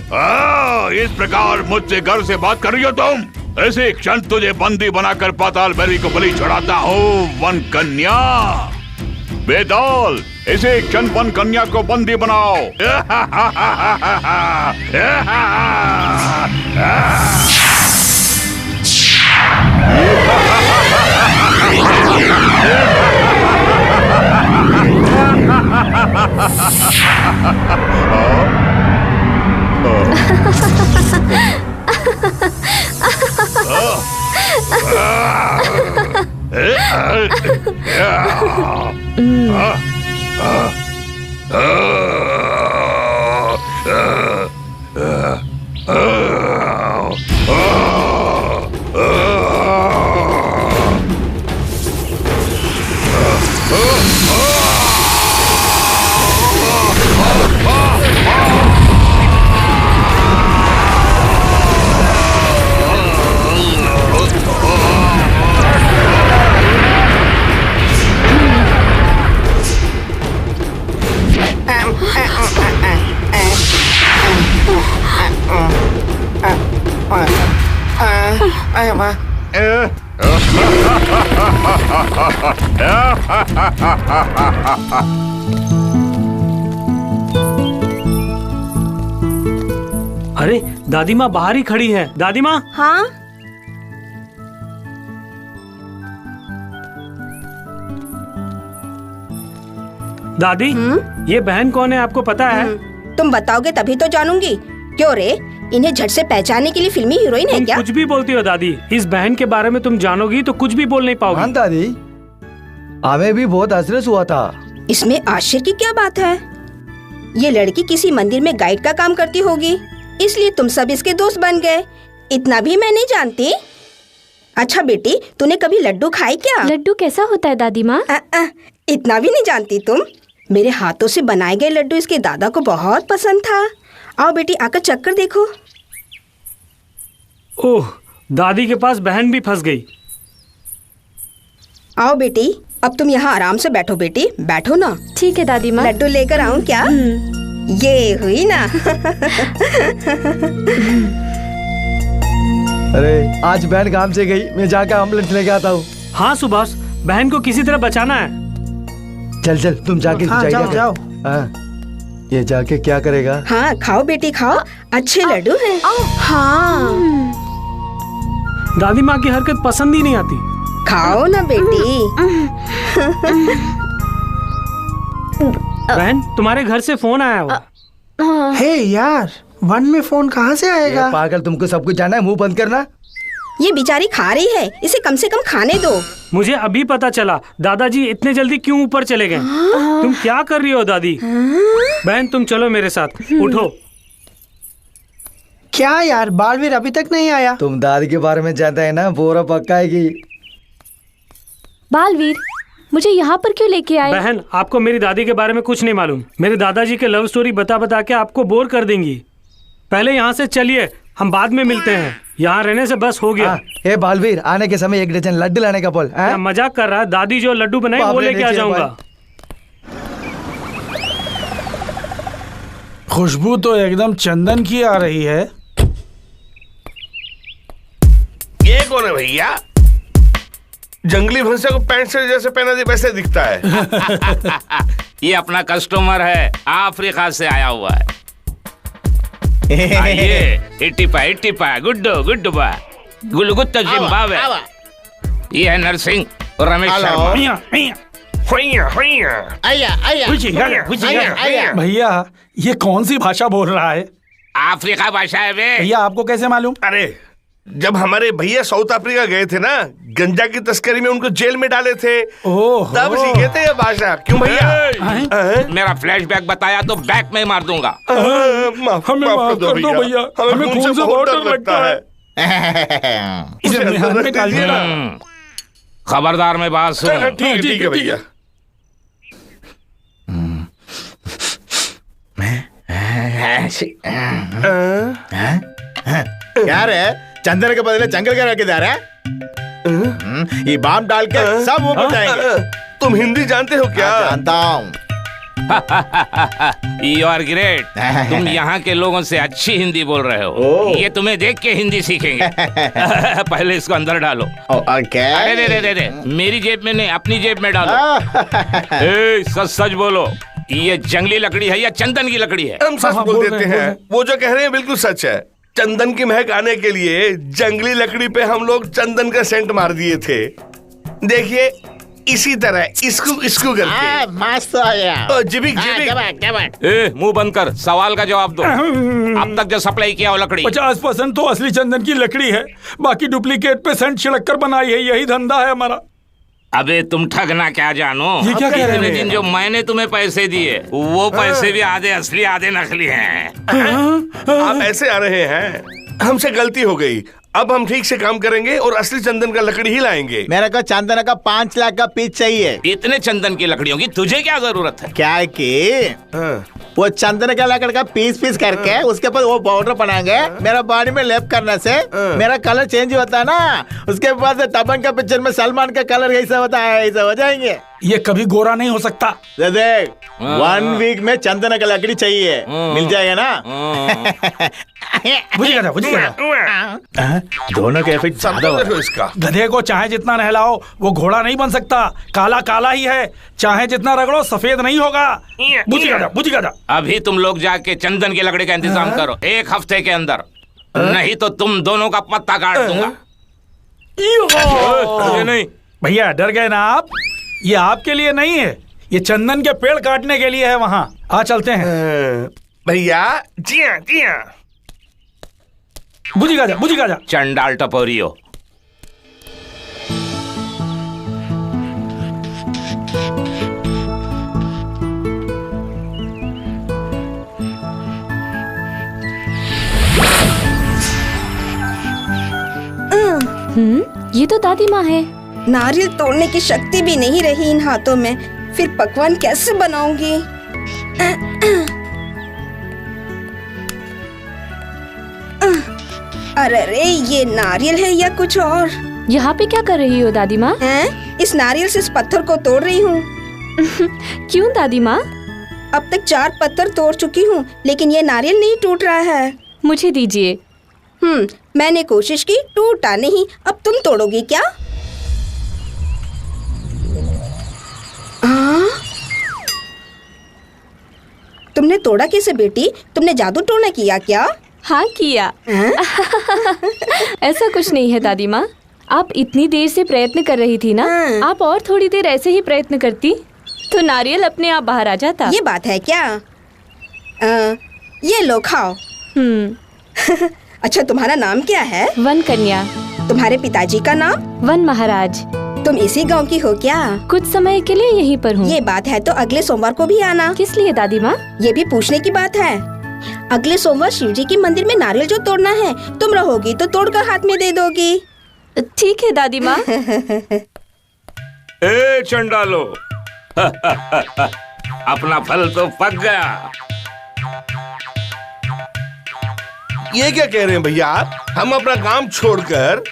A: इस प्रकार मुझसे घर से बात कर रही हो तुम? ऐसे क्षण तुझे बंदी बनाकर पाताल भैरवी को बलि चढ़ाता हूँ वन कन्या। बेदौल, इसे क्षण वन कन्या को बंदी बनाओ।
B: अरे दादी माँ बाहर ही खड़ी है। दादी माँ।
C: हाँ।
B: दादी, ये बहन कौन है आपको पता है?
C: तुम बताओगे तभी तो जानूंगी। क्यों रे, इन्हें झट से पहचानने के लिए फिल्मी हीरोइन है क्या?
B: कुछ भी बोलती हो दादी। इस बहन के बारे में तुम जानोगी तो कुछ भी बोल नहीं पाओगी।
H: हाँ दादी, हमें भी बहुत आश्चर्य हुआ था।
C: इसमें आश्चर्य की क्या बात है? ये लड़की किसी मंदिर में गाइड का काम करती होगी, इसलिए तुम सब इसके दोस्त बन गए। इतना भी मैं नहीं जानती। अच्छा बेटी, तूने कभी लड्डू खाए क्या?
D: लड्डू कैसा होता है दादी माँ?
C: इतना भी नहीं जानती तुम? मेरे हाथों से बनाए गए लड्डू इसके दादा को बहुत पसंद था। आओ बेटी, आकर चक्कर देखो।
B: ओह, दादी के पास बहन भी फंस गई।
C: आओ बेटी, अब तुम यहाँ आराम से बैठो। बेटी बैठो ना।
D: ठीक है दादी माँ।
C: लड्डू लेकर आऊं क्या? ये हुई ना।
H: अरे आज बहन काम से गई, मैं जाकर एम्बुलेंस लेके आता हूँ।
B: हाँ सुभाष, बहन को किसी तरह बचाना है।
H: चल चल तुम जाके
G: जाओ जाओ।
H: ये जाके क्या करेगा?
C: हाँ खाओ बेटी खाओ, अच्छे लड्डू हैं। हाँ
B: दादी माँ की हरकत पसंद ही नहीं आती।
C: खाओ ना बेटी।
B: बहन, तुम्हारे घर से फोन आया हुआ।
G: हे यार, वन में फोन कहाँ से आएगा?
H: पागल, तुमको सब कुछ जाना है, मुंह बंद करना।
C: ये बेचारी खा रही है, इसे कम से कम खाने दो।
B: मुझे अभी पता चला दादाजी इतने जल्दी क्यों ऊपर चले गए। तुम क्या कर रही हो दादी? बहन तुम चलो मेरे साथ, उठो।
G: क्या यार, बालवीर अभी तक नहीं आया?
H: तुम दादी के बारे में जानते है ना, बोरा पक्काएगी।
D: बालवीर, मुझे यहाँ पर क्यों लेके आए?
B: बहन, आपको मेरी दादी के बारे में कुछ नहीं मालूम। मेरे दादाजी के लव स्टोरी बता बता के आपको बोर कर देंगी। पहले यहाँ से चलिए, हम बाद में मिलते हैं। यहाँ रहने से बस हो गया।
H: ए बालवीर, आने के समय 1 डजन लड्डू लाने का बोल।
B: मजाक कर रहा है? दादी जो लड्डू बनाई वो लेके आ जाऊंगा।
E: खुशबू तो एकदम चंदन की आ रही है।
I: ये कौन है भैया? जंगली भैंसे को पैंट शर्ट जैसे पहना दे वैसे दिखता है।
K: ये अपना कस्टमर है, अफ्रीका से आया हुआ है। आइए, इटिपा गुड्डू बा गुलगुत्ता जिम्बाब्वे। ये है नरसिंह और रमेश शर्मा।
E: भैया ये कौन सी भाषा बोल रहा है?
K: अफ्रीका भाषा है बे।
E: भैया आपको कैसे मालूम?
I: अरे जब हमारे भैया साउथ अफ्रीका गए थे ना, गंजा की तस्करी में उनको जेल में डाले थे, तब सीखे थे ये भाषा। क्यों भैया?
K: मेरा फ्लैशबैक बताया तो बैक में मार दूंगा।
E: हमें माफ कर दो भैया, हमें खून से बहुत डर लगता है।
I: इसे
E: निहाल में डाल दिया।
K: खबरदार में बात सुन।
I: ठीक है भैया।
H: मैं
N: क्या रे, चंदन के बदले जंगल के रखे जा रहा है? ये बाम डाल के सब ऊपर जाएंगे।
I: तुम हिंदी जानते हो क्या?
N: जानता हूँ।
K: You are great। तुम यहाँ के लोगों से अच्छी हिंदी बोल रहे हो। ये तुम्हें देख के हिंदी सीखेंगे। पहले इसको अंदर डालो। अरे रे, मेरी जेब में नहीं, अपनी जेब में डालो। ए, सच सच बोलो, ये जंगली लकड़ी है या चंदन की लकड़ी है?
I: हम सच बोल देते हैं। वो जो कह रहे हैं बिल्कुल सच है। चंदन की महक आने के लिए जंगली लकड़ी पे हम लोग चंदन का सेंट मार दिए थे। देखिए इसी तरह इसको करके
N: मस्त आ गया।
I: जिबिक।
K: ए, मुंह बंद कर, सवाल का जवाब दो। अब तक जो सप्लाई किया वो लकड़ी
E: 50% तो असली चंदन की लकड़ी है, बाकी डुप्लीकेट पे सेंट छिड़क कर बनाई है। यही धंधा है हमारा।
K: अबे तुम ठगना क्या जानो?
E: ये क्या कह रहे हैं?
K: दिन जो मैंने तुम्हें पैसे दिए वो पैसे भी आधे असली आधे नकली हैं।
I: आप ऐसे आ रहे हैं, हमसे गलती हो गई। अब हम ठीक से काम करेंगे और असली चंदन का लकड़ी ही लाएंगे।
N: मेरे को चंदन का 5 लाख का पीस चाहिए।
K: इतने चंदन की लकड़ियों की तुझे क्या जरूरत है?
N: क्या है कि वो चंदन का लकड़ी का पीस करके उसके ऊपर वो पाउडर बनाएंगे। मेरा बॉडी में लेप करने से मेरा कलर चेंज होता है ना। उसके बाद दबंग का पिक्चर में सलमान का कलर ऐसा होता है, ऐसा हो जाएंगे।
E: ये कभी गोरा नहीं हो सकता।
N: देख 1 वीक में चंदन का लकड़ी चाहिए, मिल जाएगा ना? दोनों के इफेक्ट
I: इसका।
E: गधे को चाहे जितना नहलाओ वो घोड़ा नहीं बन सकता। काला काला ही है, चाहे जितना रगड़ो सफेद नहीं होगा। बुझ गया।
K: अभी तुम लोग जाके चंदन की लकड़ी का इंतजाम करो 1 हफ्ते के अंदर, नहीं तो तुम दोनों का पत्ता काट दूंगा।
E: नहीं भैया, डर गए ना आप? ये आपके लिए नहीं है, ये चंदन के पेड़ काटने के लिए है। वहाँ आ चलते हैं
I: भैया। जी हाँ।
E: बुझ गया।
K: चंडाल टपोरियो।
D: ये तो दादी माँ है।
C: नारियल तोड़ने की शक्ति भी नहीं रही इन हाथों में, फिर पकवान कैसे बनाऊंगी? अरे ये नारियल है या कुछ और?
D: यहाँ पे क्या कर रही हो दादी माँ?
C: इस नारियल से इस पत्थर को तोड़ रही हूँ।
D: क्यों दादी माँ?
C: अब तक 4 पत्थर तोड़ चुकी हूँ, लेकिन ये नारियल नहीं टूट रहा है।
D: मुझे दीजिए।
C: मैंने कोशिश की, टूटा नहीं। अब तुम तोड़ोगी क्या? तुमने तोड़ा कैसे बेटी? तुमने जादू टोना किया क्या?
D: हाँ किया। ऐसा कुछ नहीं है दादी माँ, आप इतनी देर से प्रयत्न कर रही थी ना, आप और थोड़ी देर ऐसे ही प्रयत्न करती तो नारियल अपने आप बाहर आ जाता।
C: ये बात है क्या? ये लो खाओ। अच्छा, तुम्हारा नाम क्या है?
D: वन कन्या।
C: तुम्हारे पिताजी का नाम?
D: वन महाराज।
C: तुम इसी गांव की हो क्या?
D: कुछ समय के लिए यहीं पर हूँ।
C: ये बात है तो अगले सोमवार को भी आना।
D: किस लिए दादी माँ?
C: ये भी पूछने की बात है। अगले सोमवार शिव जी के मंदिर में नारियल जो तोड़ना है, तुम रहोगी तो तोड़कर हाथ में दे दोगी।
D: ठीक है दादी माँ।
K: ए चंडालो, अपना फल तो पक गया।
I: ये क्या कह रहे हैं भैया? हम अपना काम छोड़कर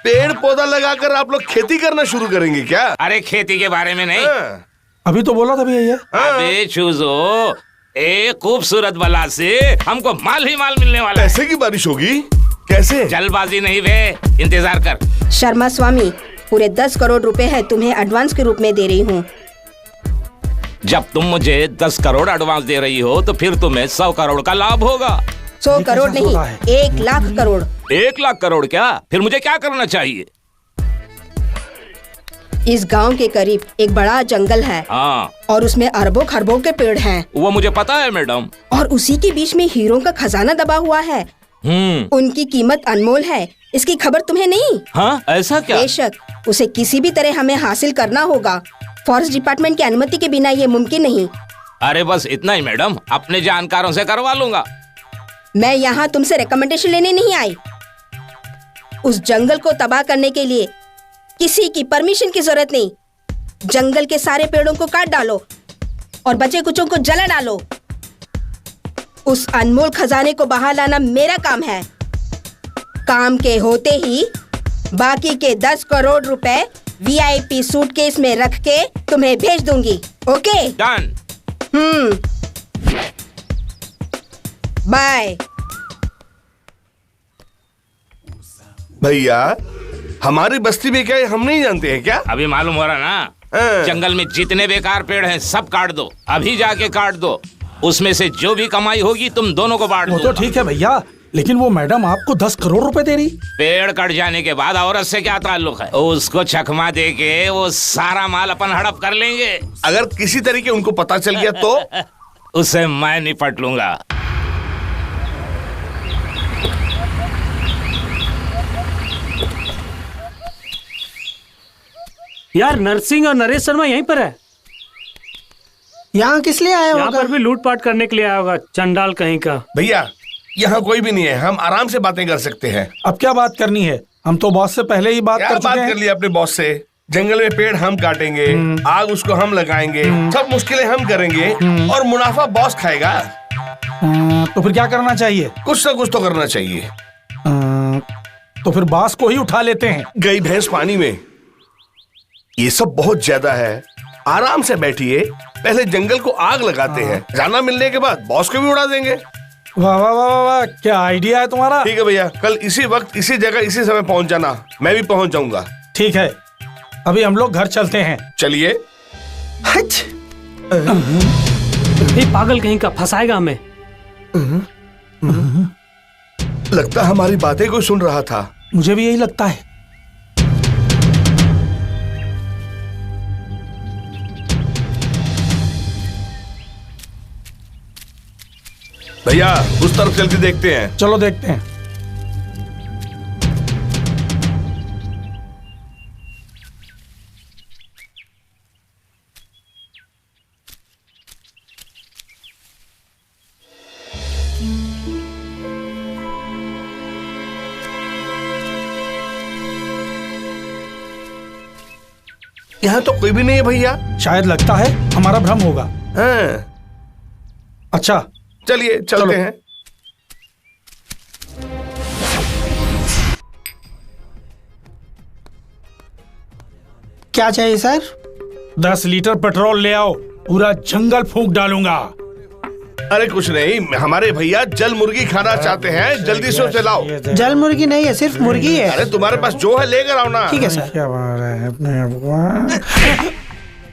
I: पेड़ पौधा लगाकर आप लोग खेती करना शुरू करेंगे क्या?
K: अरे खेती के बारे में नहीं,
E: अभी तो बोला था भैया।
K: अबे चूजो, एक खूबसूरत बला से हमको माल ही माल मिलने वाला है।
I: पैसे की बारिश होगी? कैसे?
K: जल्दबाजी नहीं बे, इंतजार कर।
C: शर्मा स्वामी, पूरे 10 करोड़ रुपए है, तुम्हें एडवांस के रूप में दे रही हूँ।
K: जब तुम मुझे 10 करोड़ एडवांस दे रही हो तो फिर तुम्हें 100 करोड़ का लाभ होगा।
C: 100 करोड़ नहीं, 1 लाख करोड़।
K: 1 लाख करोड़ क्या? फिर मुझे क्या करना चाहिए?
C: इस गांव के करीब एक बड़ा जंगल है। और उसमें अरबों खरबों के पेड़ हैं।
K: वो मुझे पता है मैडम।
C: और उसी के बीच में हीरों का खजाना दबा हुआ है। उनकी कीमत अनमोल है। इसकी खबर तुम्हें नहीं?
K: हाँ, ऐसा क्या?
C: बेशक, उसे किसी भी तरह हमें हासिल करना होगा। फॉरेस्ट डिपार्टमेंट की अनुमति के बिना ये मुमकिन नहीं।
K: अरे बस इतना ही मैडम, अपने जानकारों से करवा लूंगा।
C: मैं यहाँ तुमसे रिकमेंडेशन लेने नहीं आई। उस जंगल को तबाह करने के लिए किसी की परमिशन की जरूरत नहीं। जंगल के सारे पेड़ों को काट डालो और बचे कुचों को जला डालो। उस अनमोल खजाने को बाहर लाना मेरा काम है। काम के होते ही बाकी के 10 करोड़ रुपए VIP सूटकेस में रख के तुम्हें भेज दूंगी। ओके?
K: डन।
C: बाय।
I: भैया हमारी बस्ती में क्या हम नहीं जानते हैं क्या?
K: अभी मालूम हो रहा ना, जंगल में जितने बेकार पेड़ हैं सब काट दो, अभी जाके काट दो। उसमें से जो भी कमाई होगी तुम दोनों को बांट दो।
E: वो तो ठीक है भैया, लेकिन वो मैडम आपको 10 करोड़ रुपए दे रही।
K: पेड़ कट जाने के बाद औरत से क्या ताल्लुक है? उसको चकमा दे के वो सारा माल अपन हड़प कर लेंगे।
I: अगर किसी तरीके उनको पता चल गया तो
K: उसे मैं निपट लूंगा।
B: यार नरसिंह और नरेश शर्मा यहीं पर है।
G: यहाँ किस लिए आया होगा?
B: यहाँ पर भी लूटपाट करने के लिए आया होगा, चंडाल कहीं का।
I: भैया यहाँ कोई भी नहीं है, हम आराम से बातें कर सकते हैं।
E: अब क्या बात करनी है? हम तो बॉस से पहले ही बात कर चुके हैं।
I: कर लिया अपने बॉस से। जंगल में पेड़ हम काटेंगे, आग उसको हम लगाएंगे, सब मुश्किलें हम करेंगे और मुनाफा बॉस खाएगा।
E: तो फिर क्या करना चाहिए?
I: कुछ ना कुछ तो करना चाहिए।
E: तो फिर बॉस को ही उठा लेते हैं।
I: गई भैंस पानी में। ये सब बहुत ज्यादा है, आराम से बैठिए, पहले जंगल को आग लगाते हैं, जाना मिलने के बाद बॉस को भी उड़ा देंगे।
E: वाह वाह वाह वाह, क्या आइडिया है तुम्हारा।
I: ठीक है भैया, कल इसी वक्त इसी जगह इसी समय पहुंच जाना, मैं भी पहुंच जाऊंगा।
E: ठीक है, अभी हम लोग घर चलते हैं।
I: चलिए।
B: पागल कहीं का, फंसाएगा हमें।
I: लगता हमारी बातें कोई सुन रहा था।
E: मुझे भी यही लगता है।
I: भैया उस तरफ चल के देखते हैं।
E: चलो देखते हैं।
I: यहाँ तो कोई भी नहीं है भैया।
E: शायद लगता है हमारा भ्रम होगा। अच्छा
I: चलिए चलते हैं।
G: क्या चाहिए सर?
E: 10 लीटर पेट्रोल ले आओ, पूरा जंगल फूंक डालूंगा।
I: अरे कुछ नहीं, हमारे भैया जल मुर्गी खाना चाहते हैं, जल्दी से उसे लाओ।
G: जल मुर्गी नहीं है, सिर्फ मुर्गी है।
I: अरे तुम्हारे पास जो है लेकर आओ ना।
G: ठीक है सर।
E: क्या बात है अपने।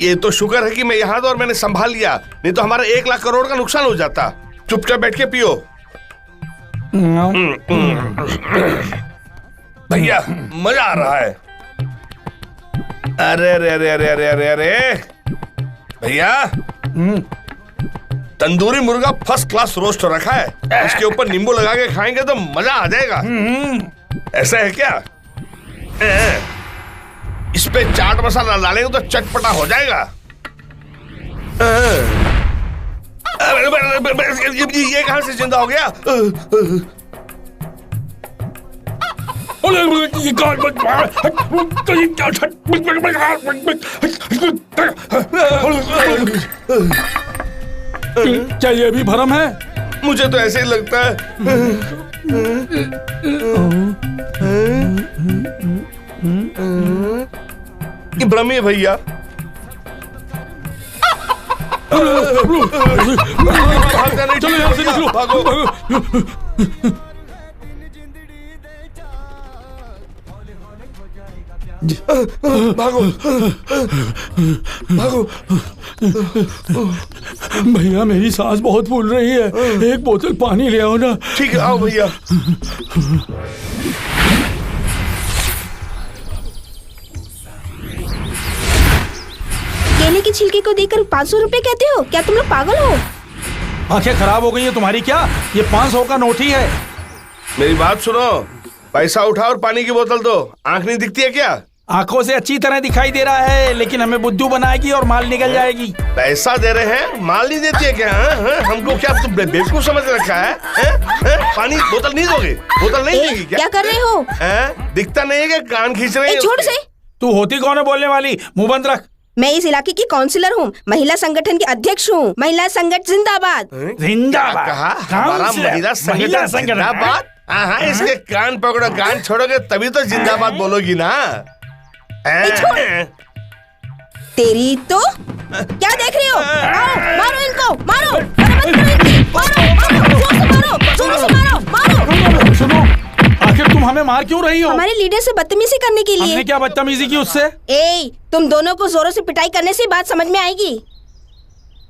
I: ये तो शुक्र है कि मैं यहाँ था और मैंने संभाल लिया, नहीं तो हमारा 1 लाख करोड़ का नुकसान हो जाता। चुपचाप बैठ के पियो। भैया मजा आ रहा है। अरे अरे अरे अरे अरे अरे अरे भैया, तंदूरी मुर्गा फर्स्ट क्लास रोस्ट रखा है, इसके ऊपर नींबू लगा के खाएंगे तो मजा आ जाएगा। ऐसा है क्या? इस पे चाट मसाला डालेंगे तो चटपटा हो जाएगा। ये कहां से जिंदा हो गया?
E: क्या ये भी भ्रम है?
I: मुझे तो ऐसे ही लगता है। ये भ्रम है भैया।
E: चलो यहाँ से निकलो,
I: भागो। भागो भागो।
E: भैया मेरी सांस बहुत फूल रही है, एक बोतल पानी ले आओ ना।
I: ठीक है, आओ भैया।
C: केले की छिलके को देकर 500 रुपए कहते हो? क्या तुम लोग पागल हो?
E: आंखें खराब हो गई है तुम्हारी क्या? ये 500 का नोट ही है।
I: मेरी बात सुनो, पैसा उठाओ और पानी की बोतल दो। आंख नहीं दिखती है क्या?
E: आंखों से अच्छी तरह दिखाई दे रहा है, लेकिन हमें बुद्धू बनाएगी और माल निकल जाएगी।
I: पैसा दे रहे हैं, माल नहीं देती है क्या? हमको क्या तुम बेवकूफ समझ रखा है? पानी बोतल नहीं दोगे? बोतल नहीं देगी क्या?
C: क्या कर रहे हो?
I: दिखता नहीं है कि कान खींच रहे हैं?
C: छोड़ से।
E: तू होती कौन है बोलने वाली? मुंह बंद रख।
C: मैं इस इलाके की काउंसिलर हूँ, महिला संगठन की अध्यक्ष हूँ। महिला संगठन जिंदाबाद।
E: जिंदाबाद
I: कहा हमारा महिला संगठन जिंदाबाद। हाँ, इसके कान पकड़ो, कान छोड़ोगे तभी तो जिंदाबाद बोलोगी ना।
C: तेरी तो क्या देख रही हो? आओ, मारो इनको, मारो, जोर से मारो।
E: सुनो, आखिर तुम हमें मार क्यों रही हो?
C: हमारे लीडर से बदतमीजी करने के लिए।
E: हमने क्या बदतमीजी की उससे?
C: तुम दोनों को जोरों से पिटाई करने से बात समझ में आएगी।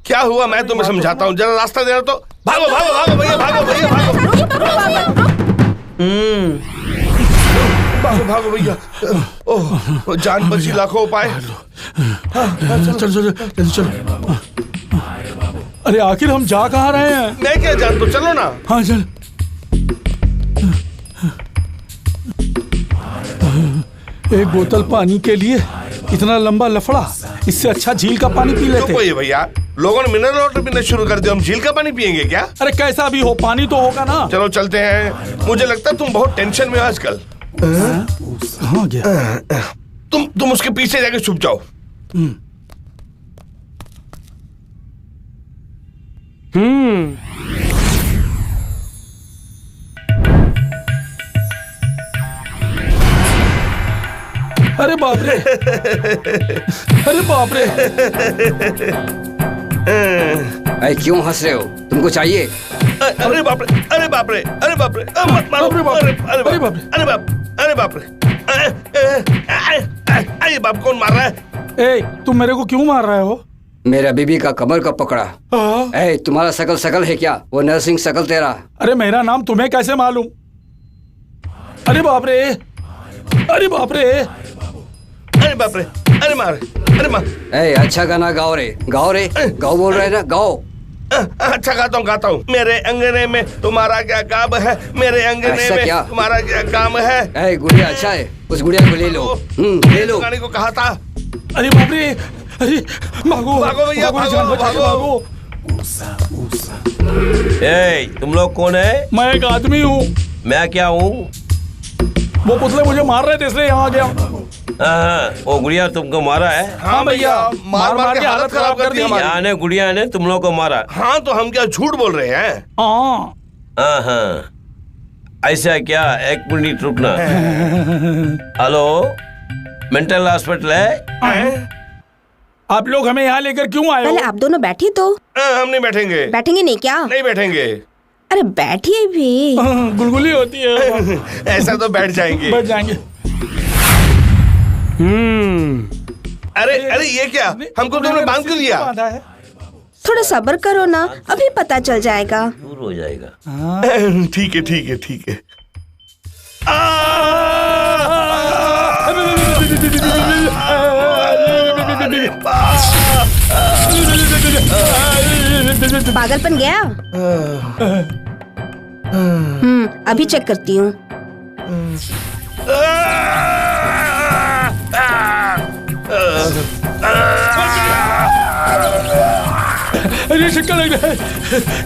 I: क्या हुआ मैं तुम्हें समझाता हूँ, जरा रास्ता देना तो। भागो भागो भागो भैया, भागो भैया, भागो भागो भागो भैया। ओह, जान बची लाखों उपाय।
E: चलो चलो जल्दी चलो। अरे आखिर हम जा कहाँ रहे हैं?
I: मैं क्या जानता हूँ, चलो ना।
E: हाँ चल। एक बोतल पानी के लिए इतना लंबा लफड़ा, इससे अच्छा झील का पानी पी लेते।
I: तो भैया, लोगों ने मिनरल वाटर पीना शुरू कर दिया, हम झील का पानी पियेंगे क्या?
E: अरे कैसा भी हो, पानी तो होगा ना।
I: चलो चलते हैं। मुझे लगता है तुम बहुत टेंशन में हो आजकल।
E: कहाँ गया?
I: तुम उसके पीछे जाके छुप जाओ।
E: अरे बाप रे, अरे बाप रे।
J: अरे क्यों हंस रहे हो? तुमको चाहिए?
I: अरे बाप रे, अरे बाप रे, अरे बाप रे, मत मारो। अरे बाप रे, अरे बाप रे, अरे बाप, अरे बाप रे। अरे बाप, कौन मार रहा है?
E: तुम मेरे को क्यों मार रहे हो?
J: मेरा बीबी का कमर कब पकड़ा? तुम्हारा शकल शकल है क्या? वो नरसिंह शकल तेरा।
E: अरे मेरा नाम तुम्हें कैसे मालूम? अरे बाप रे, अरे बाप रे,
I: अरे बाप रे, अरे मार, अरे मार।
J: अच्छा गाना गाओ रे, गाओ रे, गाओ बोल रहे ना, गाओ।
I: अच्छा गाता हूँ। मेरे अंगने में तुम्हारा क्या काम है? मेरे अंगने में तुम्हारा क्या काम है?
J: गुड़िया अच्छा है, उस गुड़िया को ले लो। ले लो।
I: गाने को कहा था।
E: अरे बाप रे, अरे भागो
I: भागो भैया, भागो भागो।
O: तुम लोग कौन है?
E: मैं एक आदमी हूँ।
O: मैं क्या हूँ?
E: वो पुतले मुझे मार रहे थे इसलिए यहाँ आ गया।
O: वो गुड़िया तुमको मारा है?
I: हाँ भैया, मार के हालत खराब कर दी हमारी।
O: गुड़िया ने तुम लोग को मारा?
I: हाँ, तो हम क्या झूठ बोल रहे हैं?
O: हाँ, ऐसा क्या? एक मिनट रुकना। हेलो, मेंटल हॉस्पिटल है?
E: आप लोग हमें यहाँ लेकर क्यों आए हो?
C: पहले आप दोनों बैठिए तो।
I: हम नहीं बैठेंगे।
C: बैठेंगे नहीं क्या? नहीं
I: बैठेंगे।
C: अरे बैठिए भी।
E: गुलगुली होती है।
I: ऐसा तो बैठ जाएंगे।
E: बैठ जाएंगे।
I: अरे ये क्या? हमको तुमने बांध क्यों लिया?
C: थोड़ा सब्र करो ना, अभी पता चल जाएगा।
O: दूर हो जाएगा।
I: ठीक है, ठीक है, ठीक है।
C: पागलपन गया? अभी चेक करती हूँ।
E: अरे शक्कर लग रहा है।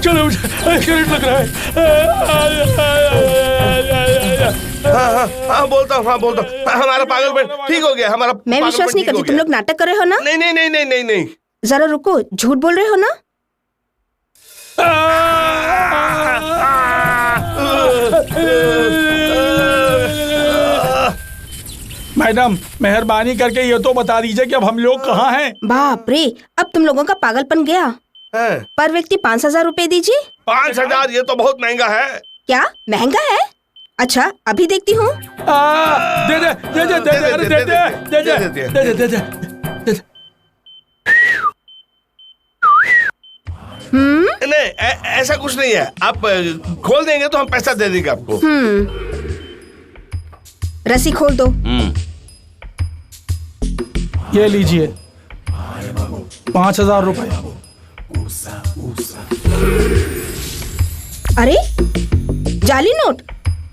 E: चलो, करंट लग रहा है।
I: हाँ बोलता हूँ। हमारा पागलपन ठीक हो गया। हमारा
C: मैं विश्वास नहीं करती। तुम लोग नाटक कर रहे हो ना?
I: नहीं।
C: जरा रुको, झूठ बोल रहे हो ना?
E: मैडम, मेहरबानी करके ये तो बता दीजिए कि अब हम लोग कहाँ हैं?
C: बाप रे, अब तुम लोगों का पागलपन गया। पर व्यक्ति 5,000 रुपए दीजिए।
I: 5,000? ये तो बहुत महंगा है।
C: क्या महंगा है? अच्छा, अभी देखती हूँ।
I: नहीं, ऐसा कुछ नहीं है। आप खोल देंगे तो हम पैसा दे देंगे आपको।
C: रस्सी खोल दो।
E: ये लीजिए 5,000 रुपए।
C: अरे जाली नोट,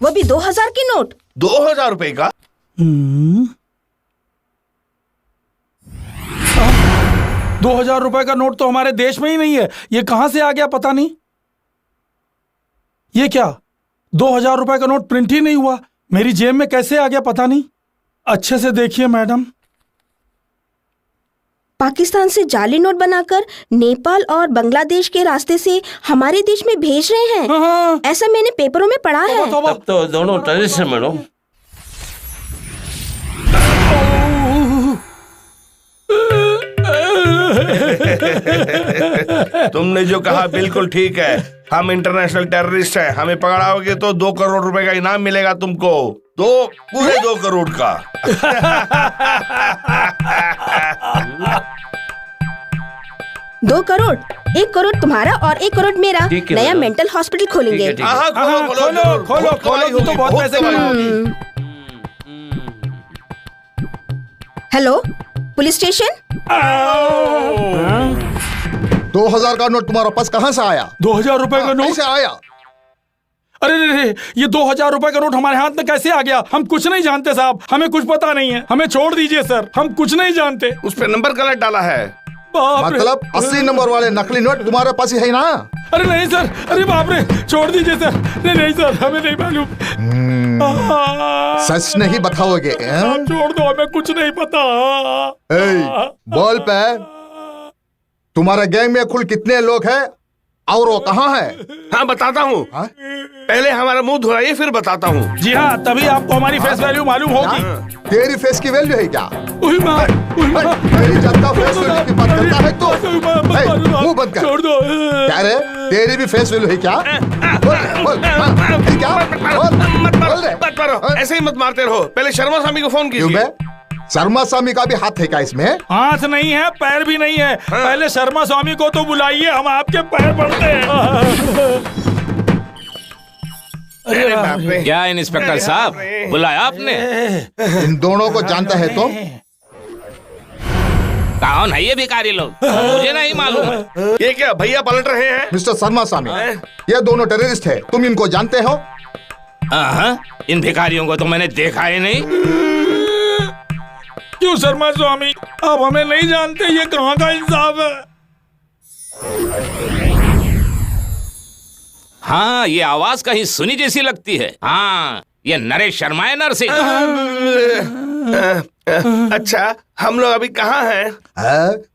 C: वो भी 2,000 की नोट।
I: 2,000 रुपए का?
E: 2,000 रुपए का नोट तो हमारे देश में ही नहीं है। ये कहां से आ गया पता नहीं। ये क्या, 2,000 रुपए का नोट प्रिंट ही नहीं हुआ? मेरी जेब में कैसे आ गया पता नहीं। अच्छे से देखिए मैडम।
C: पाकिस्तान से जाली नोट बनाकर नेपाल और बांग्लादेश के रास्ते से हमारे देश में भेज रहे हैं। ऐसा मैंने पेपरों में पढ़ा है।
O: तब तो दोनों टेररिस्ट हैं मैडम।
I: तुमने जो कहा बिल्कुल ठीक है। हम इंटरनेशनल टेररिस्ट हैं। हमें पकड़ाओगे तो 2 करोड़ रुपए का इनाम मिलेगा तुमको। पूरे 2 करोड़ का।
C: 2 करोड़, 1 करोड़ तुम्हारा और 1 करोड़ मेरा। नया मेंटल हॉस्पिटल खोलेंगे।
E: खोलो तो बहुत पैसे कमाओगी।
C: Hello, police station.
L: 2000 का नोट तुम्हारा पास कहाँ से आया?
E: 2000 रुपए का नोट
L: कैसे आया?
E: अरे ये 2000 रुपए का नोट हमारे हाथ में कैसे आ गया? हम कुछ नहीं जानते साहब, हमें कुछ पता नहीं है, हमें छोड़ दीजिए सर, हम कुछ नहीं जानते।
I: उस पे नंबर गलत डाला है।
L: मतलब 80 नंबर वाले नकली नोट तुम्हारे पास ही है ना?
E: अरे नहीं सर, अरे बाप रे, छोड़ दीजिए सर। नहीं सर, हमें नहीं मालूम।
L: सच नहीं बताओगे?
E: छोड़ दो, हमें कुछ नहीं पता।
L: बोल पे, तुम्हारे गैंग में कुल कितने लोग हैं और वो कहाँ है?
I: हाँ बताता हूँ। पहले हमारा मुंह धुलाइए फिर बताता हूँ।
E: जी हाँ, तभी आपको हमारी फेस वैल्यू मालूम होगी।
L: तेरी फेस की वैल्यू है क्या? तेरी जनता फेस वैल्यू की बात करता है तो मुंह बंद कर।
E: छोड़ दो।
L: क्या रे, तेरी भी फेस वैल्यू है क्या?
I: मत मारो, ऐसे ही मत मारते रहो। पहले शर्मा स्वामी को फोन कीजिए।
L: शर्मा स्वामी का भी हाथ है क्या इसमें?
E: हाथ नहीं है, पैर भी नहीं है। पहले शर्मा स्वामी को तो बुलाइए, हम आपके पैर पड़ते हैं।
I: अरे बाप रे।
K: क्या इंस्पेक्टर साहब, बुलाया आपने?
L: इन दोनों को जानता है तो?
K: कौन है ये भिखारी लोग? मुझे नहीं मालूम।
I: ये क्या भैया पलट रहे हैं?
L: मिस्टर शर्मा स्वामी, ये दोनों टेररिस्ट है, तुम इनको जानते हो?
K: इन भिखारियों को तो मैंने देखा ही नहीं।
E: क्यों शर्मा स्वामी, आप हमें नहीं जानते? ये कहाँ का इंसाफ है?
K: हाँ, ये आवाज कहीं सुनी जैसी लगती है। हाँ, ये नरेश शर्मा है, नरसिंह।
I: अच्छा, हम लोग अभी कहाँ हैं?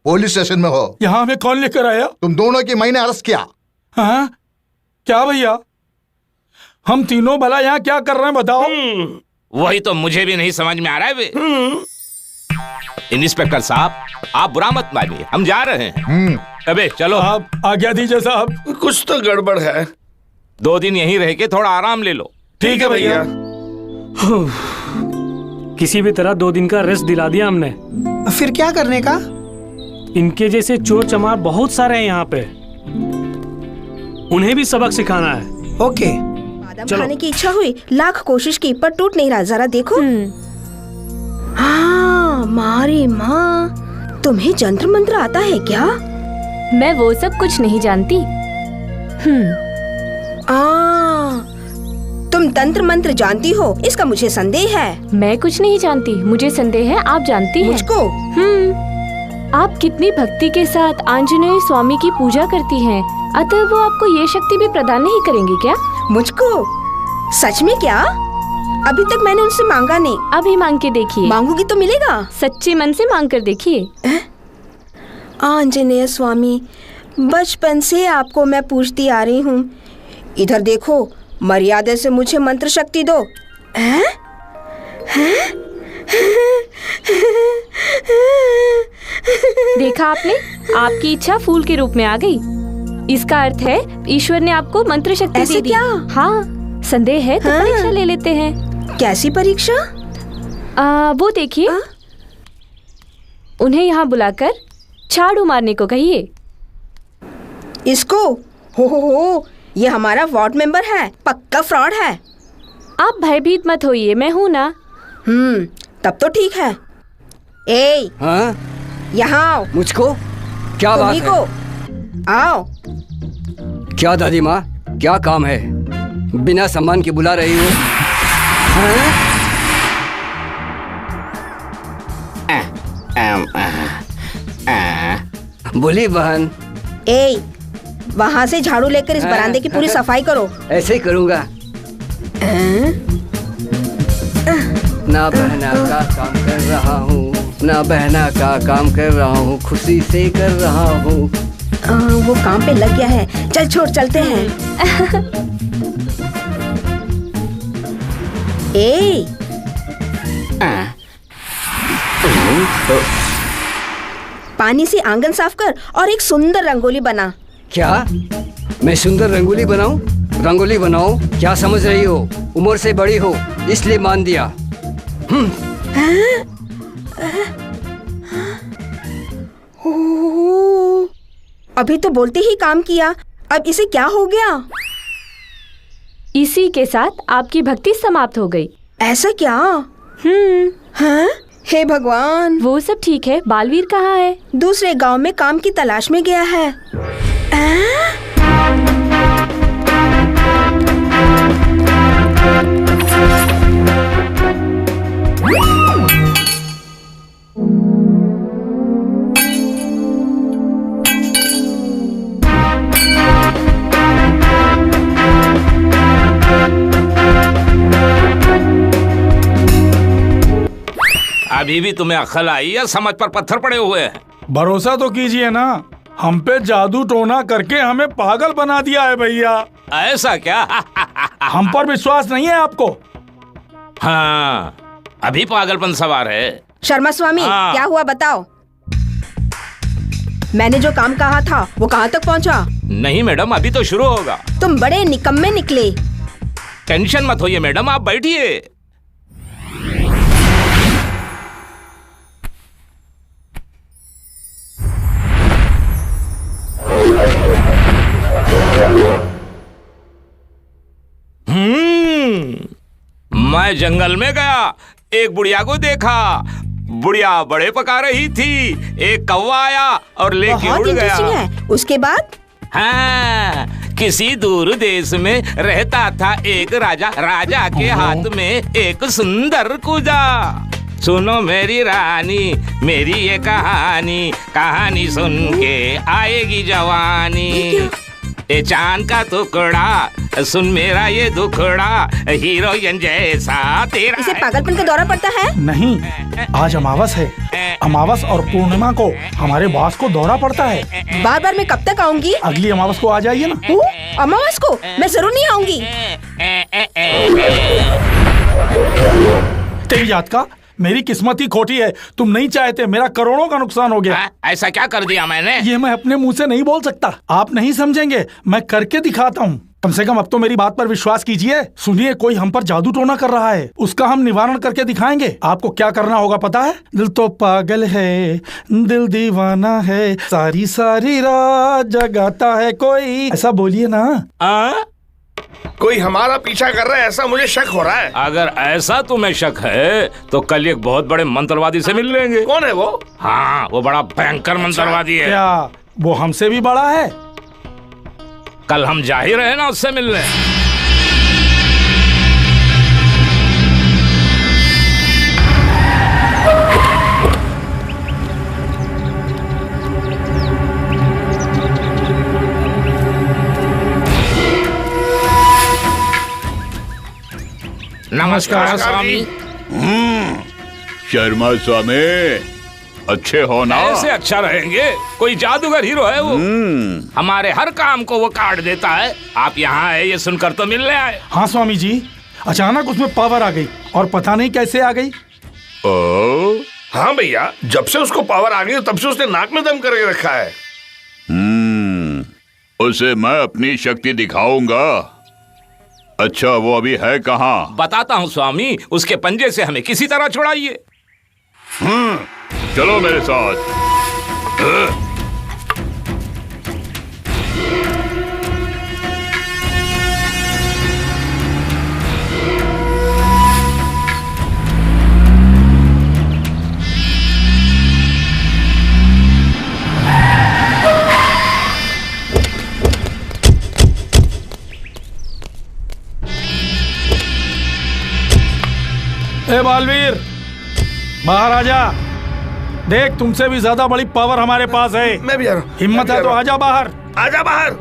L: पुलिस स्टेशन में हो।
E: यहाँ हमें कौन लेकर आया?
L: तुम दोनों की मैंने अरेस्ट किया।
E: हाँ? क्या भैया, हम तीनों भला यहाँ क्या कर रहे हैं बताओ?
K: वही तो मुझे भी नहीं समझ में आ रहा है बे। इंस्पेक्टर साहब, आप बुरा मत मानिए, हम जा रहे हैं। अबे चलो।
E: आप आज्ञा दीजिए साहब।
I: कुछ तो गड़बड़ है।
K: 2 दिन यहीं रह के थोड़ा आराम ले लो।
I: ठीक है भैया।
B: किसी भी तरह 2 दिन का रेस्ट दिला दिया हमने।
G: फिर क्या करने का?
B: इनके जैसे चोर चमार बहुत सारे हैं यहाँ पे, उन्हें भी सबक सिखाना है।
G: ओके।
C: बादाम खाने की इच्छा हुई, लाख कोशिश की पर टूट नहीं रहा। जरा देखो। हाँ, मारी माँ, तुम्हें जंत्र मंत्र आता है क्या?
D: मैं वो सब कुछ नहीं जानती।
C: तुम तंत्र मंत्र जानती हो, इसका मुझे संदेह है।
D: मैं कुछ नहीं जानती, मुझे संदेह है आप जानती हैं।
C: मुझको?
D: आप कितनी भक्ति के साथ आंजनेय स्वामी की पूजा करती हैं, अतः वो आपको ये शक्ति भी प्रदान नहीं करेंगे क्या?
C: मुझको? सच में क्या? अभी तक मैंने उनसे मांगा नहीं।
D: अभी मांग के देखिए।
C: मांगूंगी तो मिलेगा?
D: सच्चे मन से मांग कर देखिए।
C: आंजनेय स्वामी, बचपन से आपको मैं पूछती आ रही हूँ, इधर देखो, मर्यादा से मुझे मंत्र शक्ति दो।
D: देखा आपने, आपकी इच्छा फूल के रूप में आ गई। इसका अर्थ है ईश्वर ने आपको मंत्र शक्ति दे दी।
C: क्या?
D: हाँ, संदेह है तो परीक्षा ले लेते हैं।
C: कैसी परीक्षा?
D: वो देखिए, उन्हें यहाँ बुलाकर झाड़ू मारने को कहिए।
C: इसको? हो, ये हमारा वार्ड मेंबर है, पक्का फ्रॉड है।
D: आप भयभीत मत होइए, मैं हूँ ना।
C: तब तो ठीक है। ए,
J: हाँ?
C: यहाँ आओ।
J: मुझको? क्या बात है?
C: को आओ।
J: क्या दादी माँ, क्या काम है? बिना सम्मान के बुला रही हो? बोली बहन।
C: ए, वहाँ से झाड़ू लेकर इस बरामदे की पूरी सफाई करो।
J: ऐसे ही करूँगा। ना बहना का काम कर रहा हूँ, अपना बहना का काम कर रहा हूँ, खुशी से कर रहा हूँ।
C: वो काम पे लग गया है, चल छोड़ चलते हैं। ए पानी से आंगन साफ कर और एक सुंदर रंगोली बना।
J: क्या मैं सुंदर रंगोली बनाऊं? रंगोली बनाओ? क्या समझ रही हो? उम्र से बड़ी हो इसलिए मान दिया।
C: अभी तो बोलते ही काम किया, अब इसे क्या हो गया?
D: इसी के साथ आपकी भक्ति समाप्त हो गई।
C: ऐसा क्या? हाँ? हे भगवान।
D: वो सब ठीक है, बालवीर कहाँ है?
C: दूसरे गांव में काम की तलाश में गया है।
K: अभी भी तुम्हें अक्ल आई या समझ पर पत्थर पड़े हुए हैं?
E: भरोसा तो कीजिए ना, हम पे जादू टोना करके हमें पागल बना दिया है भैया।
K: ऐसा क्या?
E: हम पर विश्वास नहीं है आपको?
K: हाँ, अभी पागलपन सवार है।
C: शर्मा स्वामी, क्या हुआ बताओ? मैंने जो काम कहा था वो कहाँ तक पहुँचा?
K: नहीं मैडम, अभी तो शुरू होगा।
C: तुम बड़े निकम्मे निकले।
K: टेंशन मत होइए मैडम, आप बैठिए। मैं जंगल में गया, एक बुढ़िया को देखा। बुढ़िया बड़े पका रही थी, एक कौवा आया और लेके उड़ गया।
C: है। उसके बाद?
K: हाँ, किसी दूर देश में रहता था एक राजा। राजा के हाथ में एक सुंदर कुजा। सुनो मेरी रानी, मेरी ये कहानी, कहानी सुन के आएगी जवानी। ये चांद का टुकड़ा, सुन मेरा ये दुखड़ा, हीरोइन जैसा तेरा।
C: इसे पागलपन का दौरा पड़ता है?
E: नहीं, आज अमावस है। अमावस और पूर्णिमा को हमारे बॉस को दौरा पड़ता है।
C: बार बार मैं कब तक आऊंगी?
E: अगली अमावस को आ जाइए ना।
C: अमावस को? मैं जरूर नहीं आऊंगी।
E: तेरी जात का, मेरी किस्मत ही खोटी है। तुम नहीं चाहते, मेरा करोड़ों का नुकसान हो गया।
K: ऐसा क्या कर दिया मैंने?
E: ये मैं अपने मुंह से नहीं बोल सकता, आप नहीं समझेंगे। मैं करके दिखाता हूँ। कम से कम अब तो मेरी बात पर विश्वास कीजिए। सुनिए, कोई हम पर जादू टोना कर रहा है, उसका हम निवारण करके दिखाएंगे। आपको क्या करना होगा पता है? दिल तो पागल है, दिल दीवाना है, सारी सारी रात जगाता है कोई। ऐसा बोलिए ना।
I: कोई हमारा पीछा कर रहा है, ऐसा मुझे शक हो रहा है।
K: अगर ऐसा तुम्हें शक है तो कल एक बहुत बड़े मंत्रवादी से मिल लेंगे।
I: कौन है वो?
K: हाँ, वो बड़ा भयंकर मंत्रवादी है।
E: क्या वो हमसे भी बड़ा है?
K: कल हम जा ही रहे ना उससे मिलने। नमस्कार स्वामी।
A: शर्मा स्वामी, अच्छे हो ना?
K: ऐसे अच्छा रहेंगे, कोई जादूगर हीरो है वो। हमारे हर काम को वो काट देता है। आप यहाँ आए ये सुनकर तो मिलने आए।
E: हाँ स्वामी जी, अचानक उसमें पावर आ गई और पता नहीं कैसे आ गई।
I: हाँ भैया, जब से उसको पावर आ गई तब से उसने नाक में दम करके रखा है।
A: उसे मैं अपनी शक्ति दिखाऊंगा। अच्छा, वो अभी है कहाँ?
K: बताता हूँ स्वामी, उसके पंजे से हमें किसी तरह छुड़ाइए।
A: चलो मेरे साथ।
E: ए बालवीर, बाहर आ जा। देख, तुमसे भी ज्यादा बड़ी पावर हमारे पास है।
I: मैं भी आ रहा हूं।
E: हिम्मत है तो आजा बाहर।
I: आजा बाहर।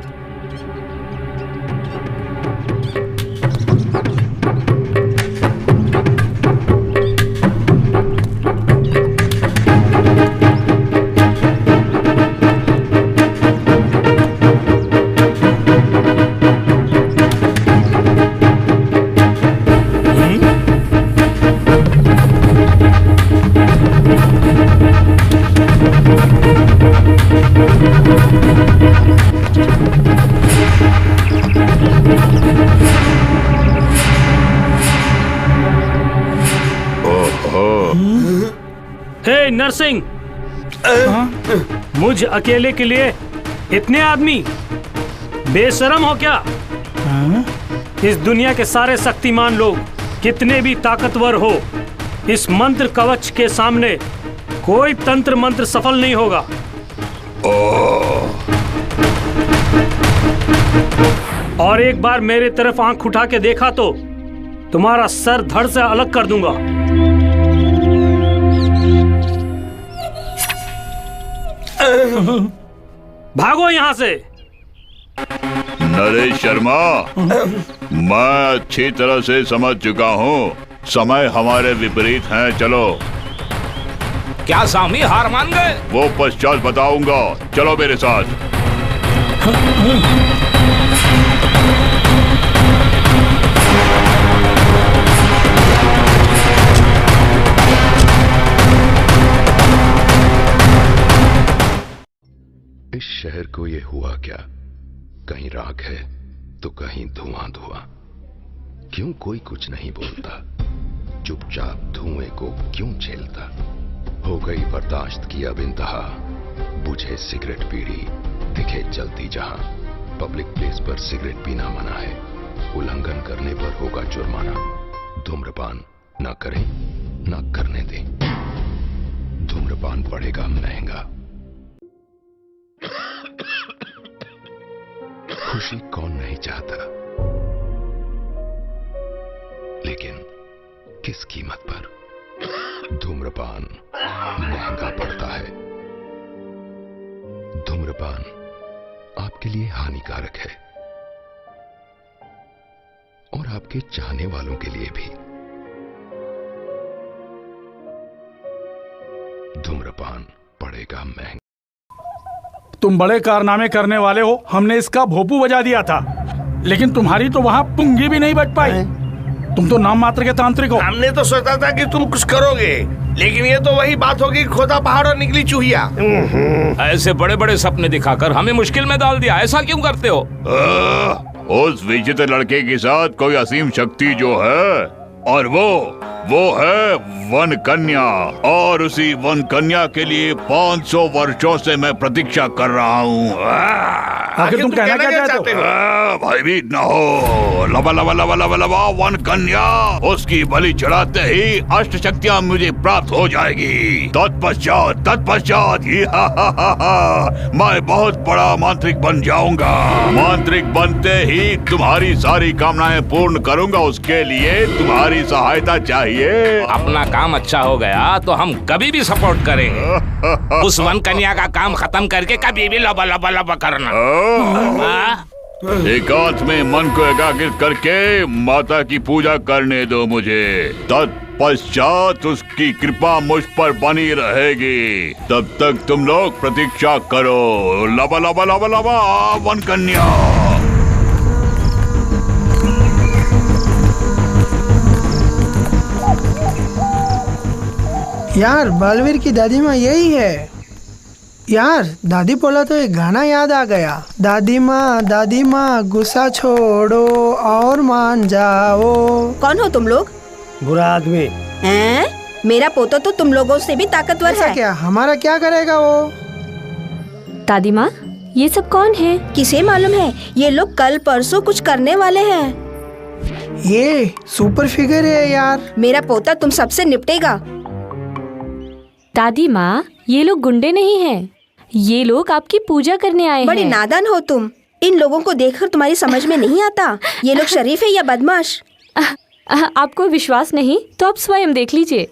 B: हे नरसिंह, मुझ अकेले के लिए इतने आदमी बेशरम हो क्या? इस दुनिया के सारे शक्तिमान लोग कितने भी ताकतवर हो, इस मंत्र कवच के सामने कोई तंत्र मंत्र सफल नहीं होगा। और एक बार मेरे तरफ आंख उठा के देखा तो तुम्हारा सर धड़ से अलग कर दूंगा। भागो यहाँ से।
A: नरेश शर्मा, मैं अच्छी तरह से समझ चुका हूँ, समय हमारे विपरीत है। चलो।
K: क्या स्वामी हार मान गए?
A: वो पश्चात बताऊंगा, चलो मेरे साथ।
P: इस शहर को ये हुआ क्या? कहीं राख है तो कहीं धुआं धुआं। क्यों कोई कुछ नहीं बोलता? चुपचाप धुएं को क्यों झेलता? हो गई बर्दाश्त की अब इंतहा। बुझे सिगरेट बीड़ी, दिखे जलती जहां। पब्लिक प्लेस पर सिगरेट पीना मना है, उल्लंघन करने पर होगा जुर्माना। धूम्रपान ना करें ना करने दें, धूम्रपान पड़ेगा महंगा। खुशी कौन नहीं चाहता, लेकिन किस कीमत पर? धूम्रपान महंगा पड़ता है। धूम्रपान आपके लिए हानिकारक है और आपके चाहने वालों के लिए भी। धूम्रपान पड़ेगा महंगा।
E: तुम बड़े कारनामे करने वाले हो, हमने इसका भोपू बजा दिया था, लेकिन तुम्हारी तो वहाँ पुंगी भी नहीं बच पाई। तुम तो नाम मात्र के तांत्रिक हो।
I: हमने तो सोचा था कि तुम कुछ करोगे, लेकिन ये तो वही बात होगी, खोदा पहाड़ और निकली चूहिया।
K: ऐसे बड़े बड़े सपने दिखाकर हमें मुश्किल में डाल दिया। ऐसा क्यों करते हो?
A: उस विचित्र लड़के के साथ कोई असीम शक्ति जो है, और वो है वन कन्या, और उसी वन कन्या के लिए 500 वर्षों से मैं प्रतीक्षा कर रहा हूँ।
E: आखिर तुम कहना क्या चाहते हो?
A: भाई भी न हो। लबा लबा लबा लबा लबा वन कन्या, उसकी बलि चढ़ाते ही अष्ट शक्तियाँ मुझे प्राप्त हो जाएगी। तत्पश्चात मैं बहुत बड़ा मांत्रिक बन जाऊंगा। मांत्रिक बनते ही तुम्हारी सारी कामनाएं पूर्ण करूंगा। उसके लिए तुम्हारी सहायता चाहिए।
K: अपना काम अच्छा हो गया तो हम कभी भी सपोर्ट करेंगे। उस वन कन्या का काम खत्म करके कभी भी लबा लबा लबा करना।
A: एकांत में मन को एकाग्रित करके माता की पूजा करने दो मुझे। तत्पश्चात उसकी कृपा मुझ पर बनी रहेगी। तब तक तुम लोग प्रतीक्षा करो। लबा लबा लबा लबा वन कन्या।
G: यार, बालवीर की दादी माँ यही है। यार, दादी बोला तो एक गाना याद आ गया। दादी माँ गुस्सा छोड़ो और मान जाओ।
C: कौन हो तुम लोग?
F: बुरा आदमी।
C: हैं? मेरा पोता तो तुम लोगों से भी ताकतवर है।
G: क्या हमारा क्या करेगा वो?
D: दादी माँ, ये सब कौन है?
C: किसे मालूम है? ये लोग कल परसों कुछ करने वाले हैं।
G: ये सुपर फिगर है यार।
C: मेरा पोता तुम सबसे निपटेगा।
D: दादी माँ, ये लोग गुंडे नहीं हैं। ये लोग आपकी पूजा करने आए हैं।
C: बड़ी नादान हो तुम। इन लोगों को देखकर तुम्हारी समझ में नहीं आता ये लोग शरीफ है या बदमाश।
D: आपको विश्वास नहीं तो आप स्वयं देख लीजिए।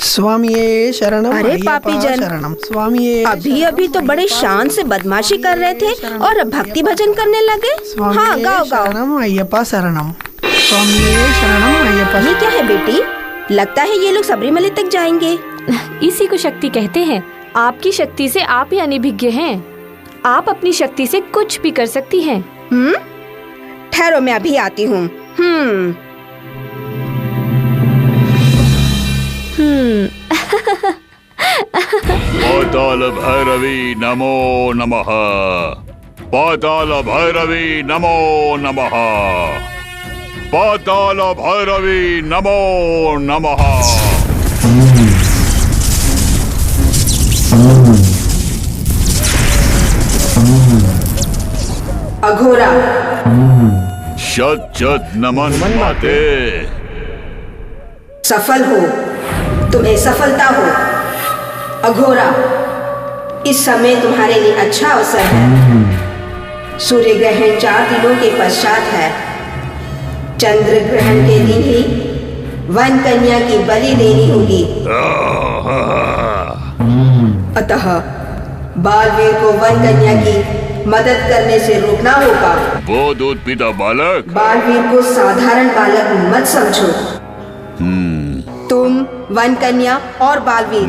G: स्वामी शरणम।
C: अरे पापी जन,
G: शरणम स्वामी।
C: अभी तो बड़े शान से बदमाशी कर रहे थे और अब भक्ति भजन करने लगे। हाँ, गाओ गाओ।
G: शरणम अय्यप्पा शरणम। स्वामी शरणम अय्यप्पा।
C: ये क्या है बेटी? लगता है ये लोग सबरीमले तक जाएंगे।
D: इसी को शक्ति कहते हैं। आपकी शक्ति से आप ही अनिभिज्ञ हैं। आप अपनी शक्ति से कुछ भी कर सकती हैं।
C: ठहरो, मैं अभी आती हूँ।
A: पाताल भैरवी नमो नमः। पाताल भैरवी नमो नमः। पाताल भैरवी नमो नमः।
C: अघोरा
A: शत शत नमन माते।
C: सफल हो, तुम्हें सफलता हो। अघोरा, इस समय तुम्हारे लिए अच्छा अवसर है। सूर्य ग्रहण 4 दिनों के पश्चात है। चंद्र ग्रहण के दिन ही वन कन्या की बलि देनी होगी। अतः बालवीर को वन कन्या की मदद करने से रोकना होगा।
A: वो दूध पीता बालक,
C: बालवीर को साधारण बालक मत समझो। तुम, वन कन्या और बालवीर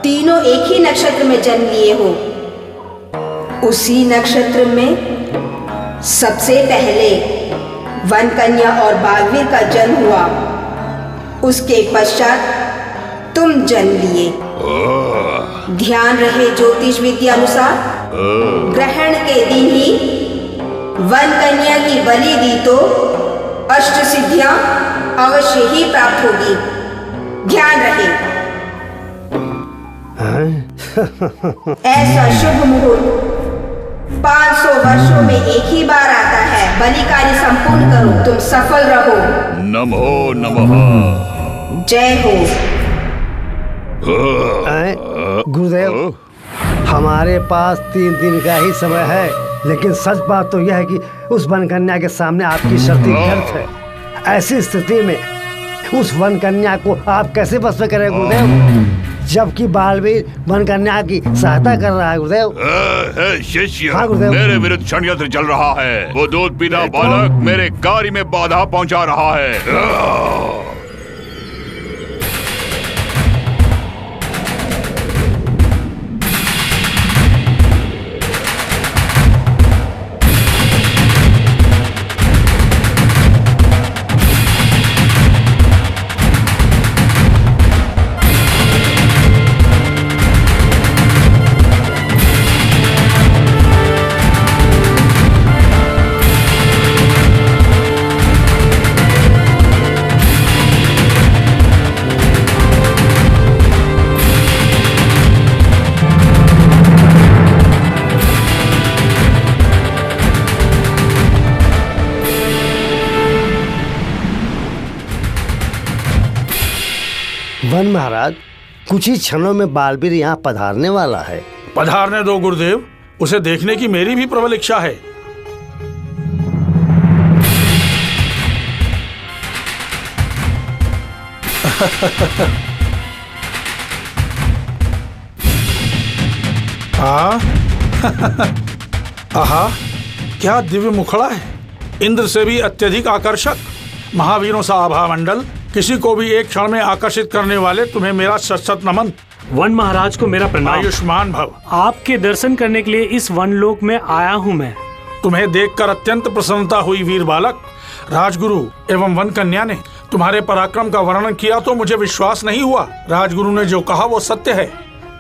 C: तीनों एक ही नक्षत्र में जन्म लिए हो। उसी नक्षत्र में सबसे पहले वन कन्या और बालवीर का जन्म हुआ। उसके पश्चात तुम जन्म लिए। ध्यान रहे, ज्योतिष विद्या अनुसार ग्रहण के दिन ही वन कन्या की बलि दी तो अष्ट सिद्धियां अवश्य ही प्राप्त होगी। ध्यान रहे। ऐसा शुभ मुहूर्त 500 वर्षों में एक ही बार आता है। बलि कार्य संपूर्ण करो, तुम सफल रहो।
A: नमो नमः।
C: जय हो।
F: गुरुदेव, हमारे पास 3 दिन का ही समय है, लेकिन सच बात तो यह है कि उस वन कन्या के सामने आपकी शर्तें व्यर्थ है। ऐसी स्थिति में उस वन कन्या को आप कैसे बस में करें गुरुदेव, जबकि बालवीर वन कन्या की सहायता कर रहा है गुरुदेव।
A: शिष्य,
F: हाँ, गुरुदेव।
A: मेरे विरुद्ध षड्यंत्र चल रहा है। वो दूध पीता बालक मेरे कार्य में बाधा पहुंचा रहा है।
F: वन महाराज, कुछ ही क्षणों में बालवीर यहाँ पधारने वाला है।
E: पधारने दो गुरुदेव, उसे देखने की मेरी भी प्रबल इच्छा है। आहा, क्या दिव्य मुखड़ा है, इंद्र से भी अत्यधिक आकर्षक। महावीरों सा आभा मंडल, किसी को भी एक क्षण में आकर्षित करने वाले तुम्हें मेरा सत नमन।
B: वन महाराज को मेरा प्रणाम।
E: आयुष्मान भव।
B: आपके दर्शन करने के लिए इस वन लोक में आया हूँ मैं।
E: तुम्हें देखकर अत्यंत प्रसन्नता हुई वीर बालक। राजगुरु एवं वन कन्या ने तुम्हारे पराक्रम का वर्णन किया तो मुझे विश्वास नहीं हुआ। राजगुरु ने जो कहा वो सत्य है।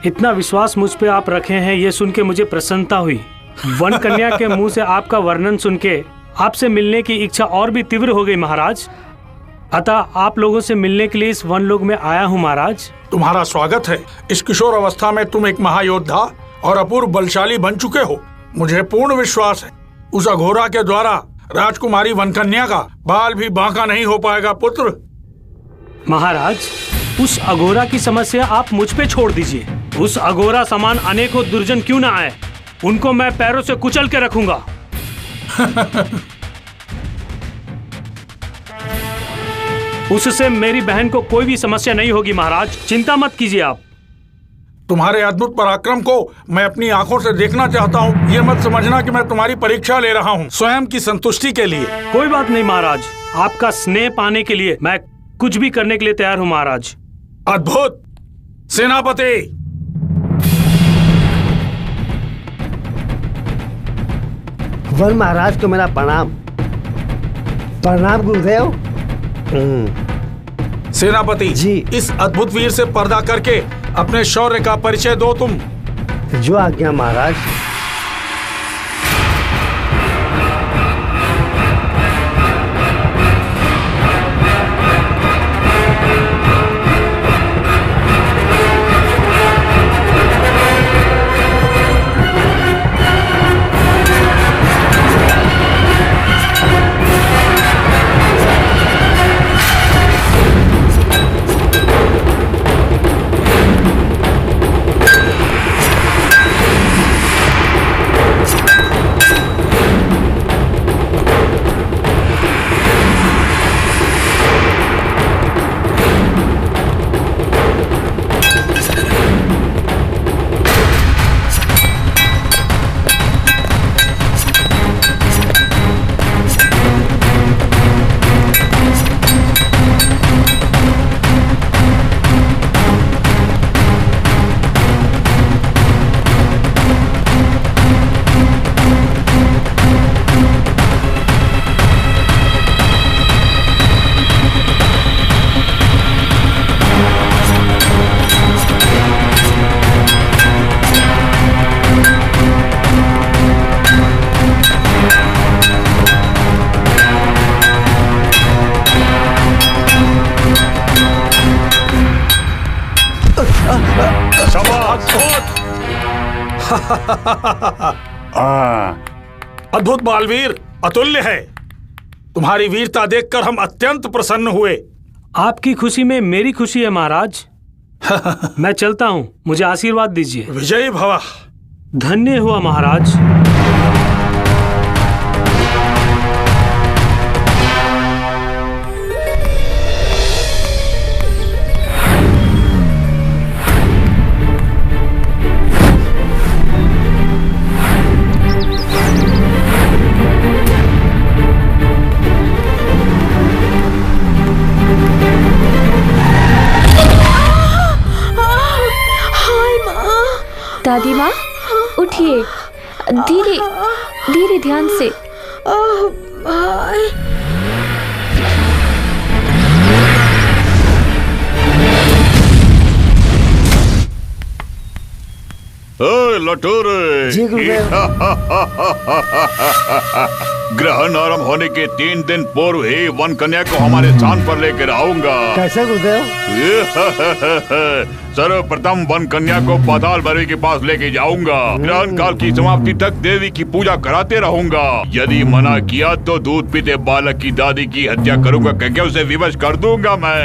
B: इतना विश्वास मुझ पे आप रखे हैं, ये सुन के मुझे प्रसन्नता हुई। वन कन्या के मुंह से आपका वर्णन सुन के आपसे मिलने की इच्छा और भी तीव्र हो गई महाराज। अतः आप लोगों से मिलने के लिए इस वन लोक में आया हूँ महाराज।
E: तुम्हारा स्वागत है। इस किशोर अवस्था में तुम एक महायोद्धा और अपूर्व बलशाली बन चुके हो। मुझे पूर्ण विश्वास है उस अघोरा के द्वारा राजकुमारी वनकन्या का बाल भी बांका नहीं हो पाएगा पुत्र।
B: महाराज, उस अघोरा की समस्या आप मुझ पे छोड़ दीजिए। उस अघोरा समान अनेकों दुर्जन क्यों ना आए, उनको मैं पैरों से कुचल के रखूंगा। उससे मेरी बहन को कोई भी समस्या नहीं होगी महाराज, चिंता मत कीजिए आप।
E: तुम्हारे अद्भुत पराक्रम को मैं अपनी आंखों से देखना चाहता हूँ। ये मत समझना कि मैं तुम्हारी परीक्षा ले रहा हूँ, स्वयं की संतुष्टि के लिए।
B: कोई बात नहीं महाराज, आपका स्नेह पाने के लिए मैं कुछ भी करने के लिए तैयार हूँ महाराज।
E: अद्भुत सेनापति।
F: वन महाराज को मेरा प्रणाम। प्रणाम गुरुदेव।
E: सेनापति जी, इस अद्भुत वीर से पर्दा करके अपने शौर्य का परिचय दो तुम।
F: जो आज्ञा महाराज।
E: अद्भुत बालवीर, अतुल्य है। तुम्हारी वीरता देखकर हम अत्यंत प्रसन्न हुए।
B: आपकी खुशी में मेरी खुशी है महाराज। मैं चलता हूँ, मुझे आशीर्वाद दीजिए।
E: विजयी भव।
B: धन्य हुआ महाराज।
D: दादी माँ, उठिए। धीरे धीरे, ध्यान से।
A: लटोरे।
F: जी गुरुदेव।
A: ग्रहण आरंभ होने के 3 दिन पूर्व ही वन कन्या को हमारे स्थान पर लेकर आऊंगा।
F: कैसे गुरुदेव?
A: सर्वप्रथम वन कन्या को पाताल भैरवी के पास लेके जाऊंगा। ग्रहण काल की समाप्ति तक देवी की पूजा कराते रहूंगा। यदि मना किया तो दूध पीते बालक की दादी की हत्या करूंगा, क्योंकि उसे विवश कर दूंगा मैं।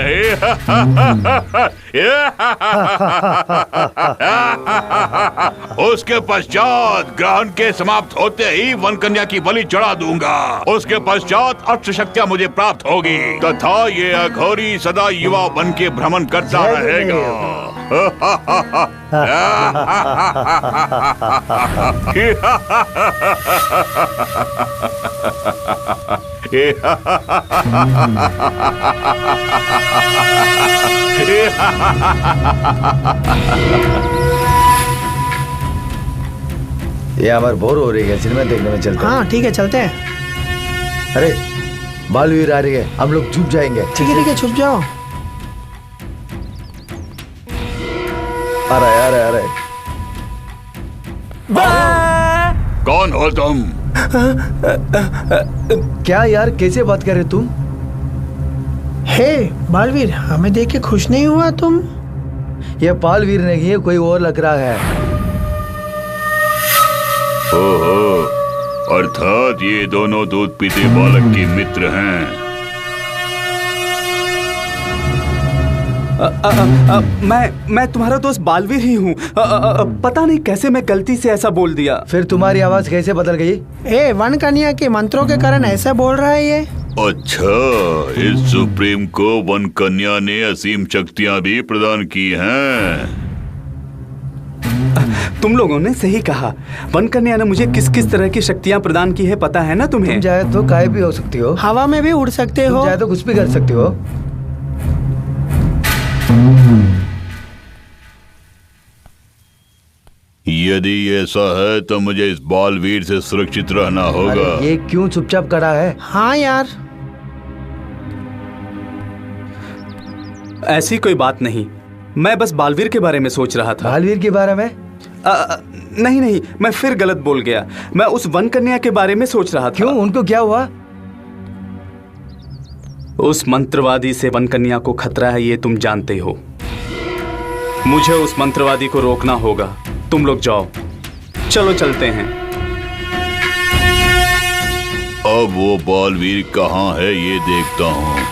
A: उसके पश्चात ग्रहण के समाप्त होते ही वन कन्या की बलि चढ़ा दूंगा। उसके पश्चात अष्ट शक्तियां मुझे प्राप्त होगी तथा ये अघोरी सदा युवा बन के भ्रमण करता रहेगा।
H: ये हमारे बोर हो रही है, सिनेमा देखने में चलते हैं।
G: हाँ ठीक है, चलते हैं।
H: अरे बालवीर आ रही है, हम लोग छुप जाएंगे।
G: ठीक है, छुप जाओ।
H: आ रहे।
A: कौन हो तुम?
H: क्या यार, कैसे बात कर रहे तुम?
G: हे बालवीर, हमें देख के खुश नहीं हुआ तुम?
H: ये बालवीर नहीं है, कोई और लग रहा है।
A: ओहो, अर्थात ये दोनों दूध पीते बालक के मित्र हैं।
Q: मैं तुम्हारा दोस्त बालवीर ही हूँ। पता नहीं कैसे मैं गलती से ऐसा बोल दिया।
H: फिर तुम्हारी आवाज कैसे बदल गई?
G: ए, वन कन्या के मंत्रों के कारण ऐसा बोल रहा है ये।
A: अच्छा, इस सुप्रीम को वन कन्या ने असीम शक्तियाँ भी प्रदान की हैं।
Q: तुम लोगों ने सही कहा। वन कन्या ने मुझे किस किस तरह की शक्तियाँ प्रदान की है पता है ना तुम्हें?
H: तुम चाहे तो गायब भी हो सकती हो,
G: हवा में भी उड़ सकते हो,
H: चाहे तो कुछ भी कर सकती हो।
A: यदि ऐसा है तो मुझे इस बालवीर से सुरक्षित रहना होगा।
H: ये क्यों चुपचाप खड़ा है?
G: हाँ यार,
Q: ऐसी कोई बात नहीं, मैं बस बालवीर के बारे में सोच रहा था।
H: बालवीर के बारे में?
Q: नहीं, मैं फिर गलत बोल गया। मैं उस वन कन्या के बारे में सोच रहा था।
H: क्यों, उनको क्या हुआ?
Q: उस मंत्रवादी से वन कन्या को खतरा है, ये तुम जानते हो। मुझे उस मंत्रवादी को रोकना होगा। तुम लोग जाओ, चलो चलते हैं।
A: अब वो बालवीर कहाँ है ये देखता हूँ।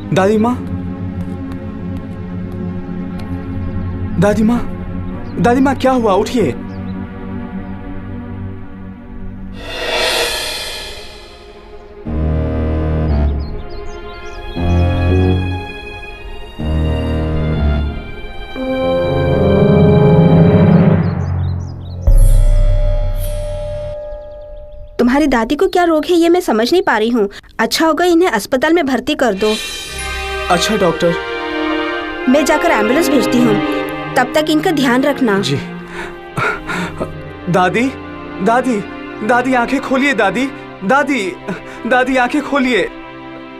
Q: दादी माँ, दादी माँ, दादी माँ, क्या हुआ? उठिए।
C: तुम्हारी दादी को क्या रोग है ये मैं समझ नहीं पा रही हूँ। अच्छा होगा इन्हें अस्पताल में भर्ती कर दो।
Q: अच्छा डॉक्टर।
C: मैं जाकर एम्बुलेंस भेजती हूँ, तब तक इनका ध्यान रखना।
Q: जी। दादी, दादी, दादी आंखें खोलिए। दादी, दादी, दादी आंखें खोलिए।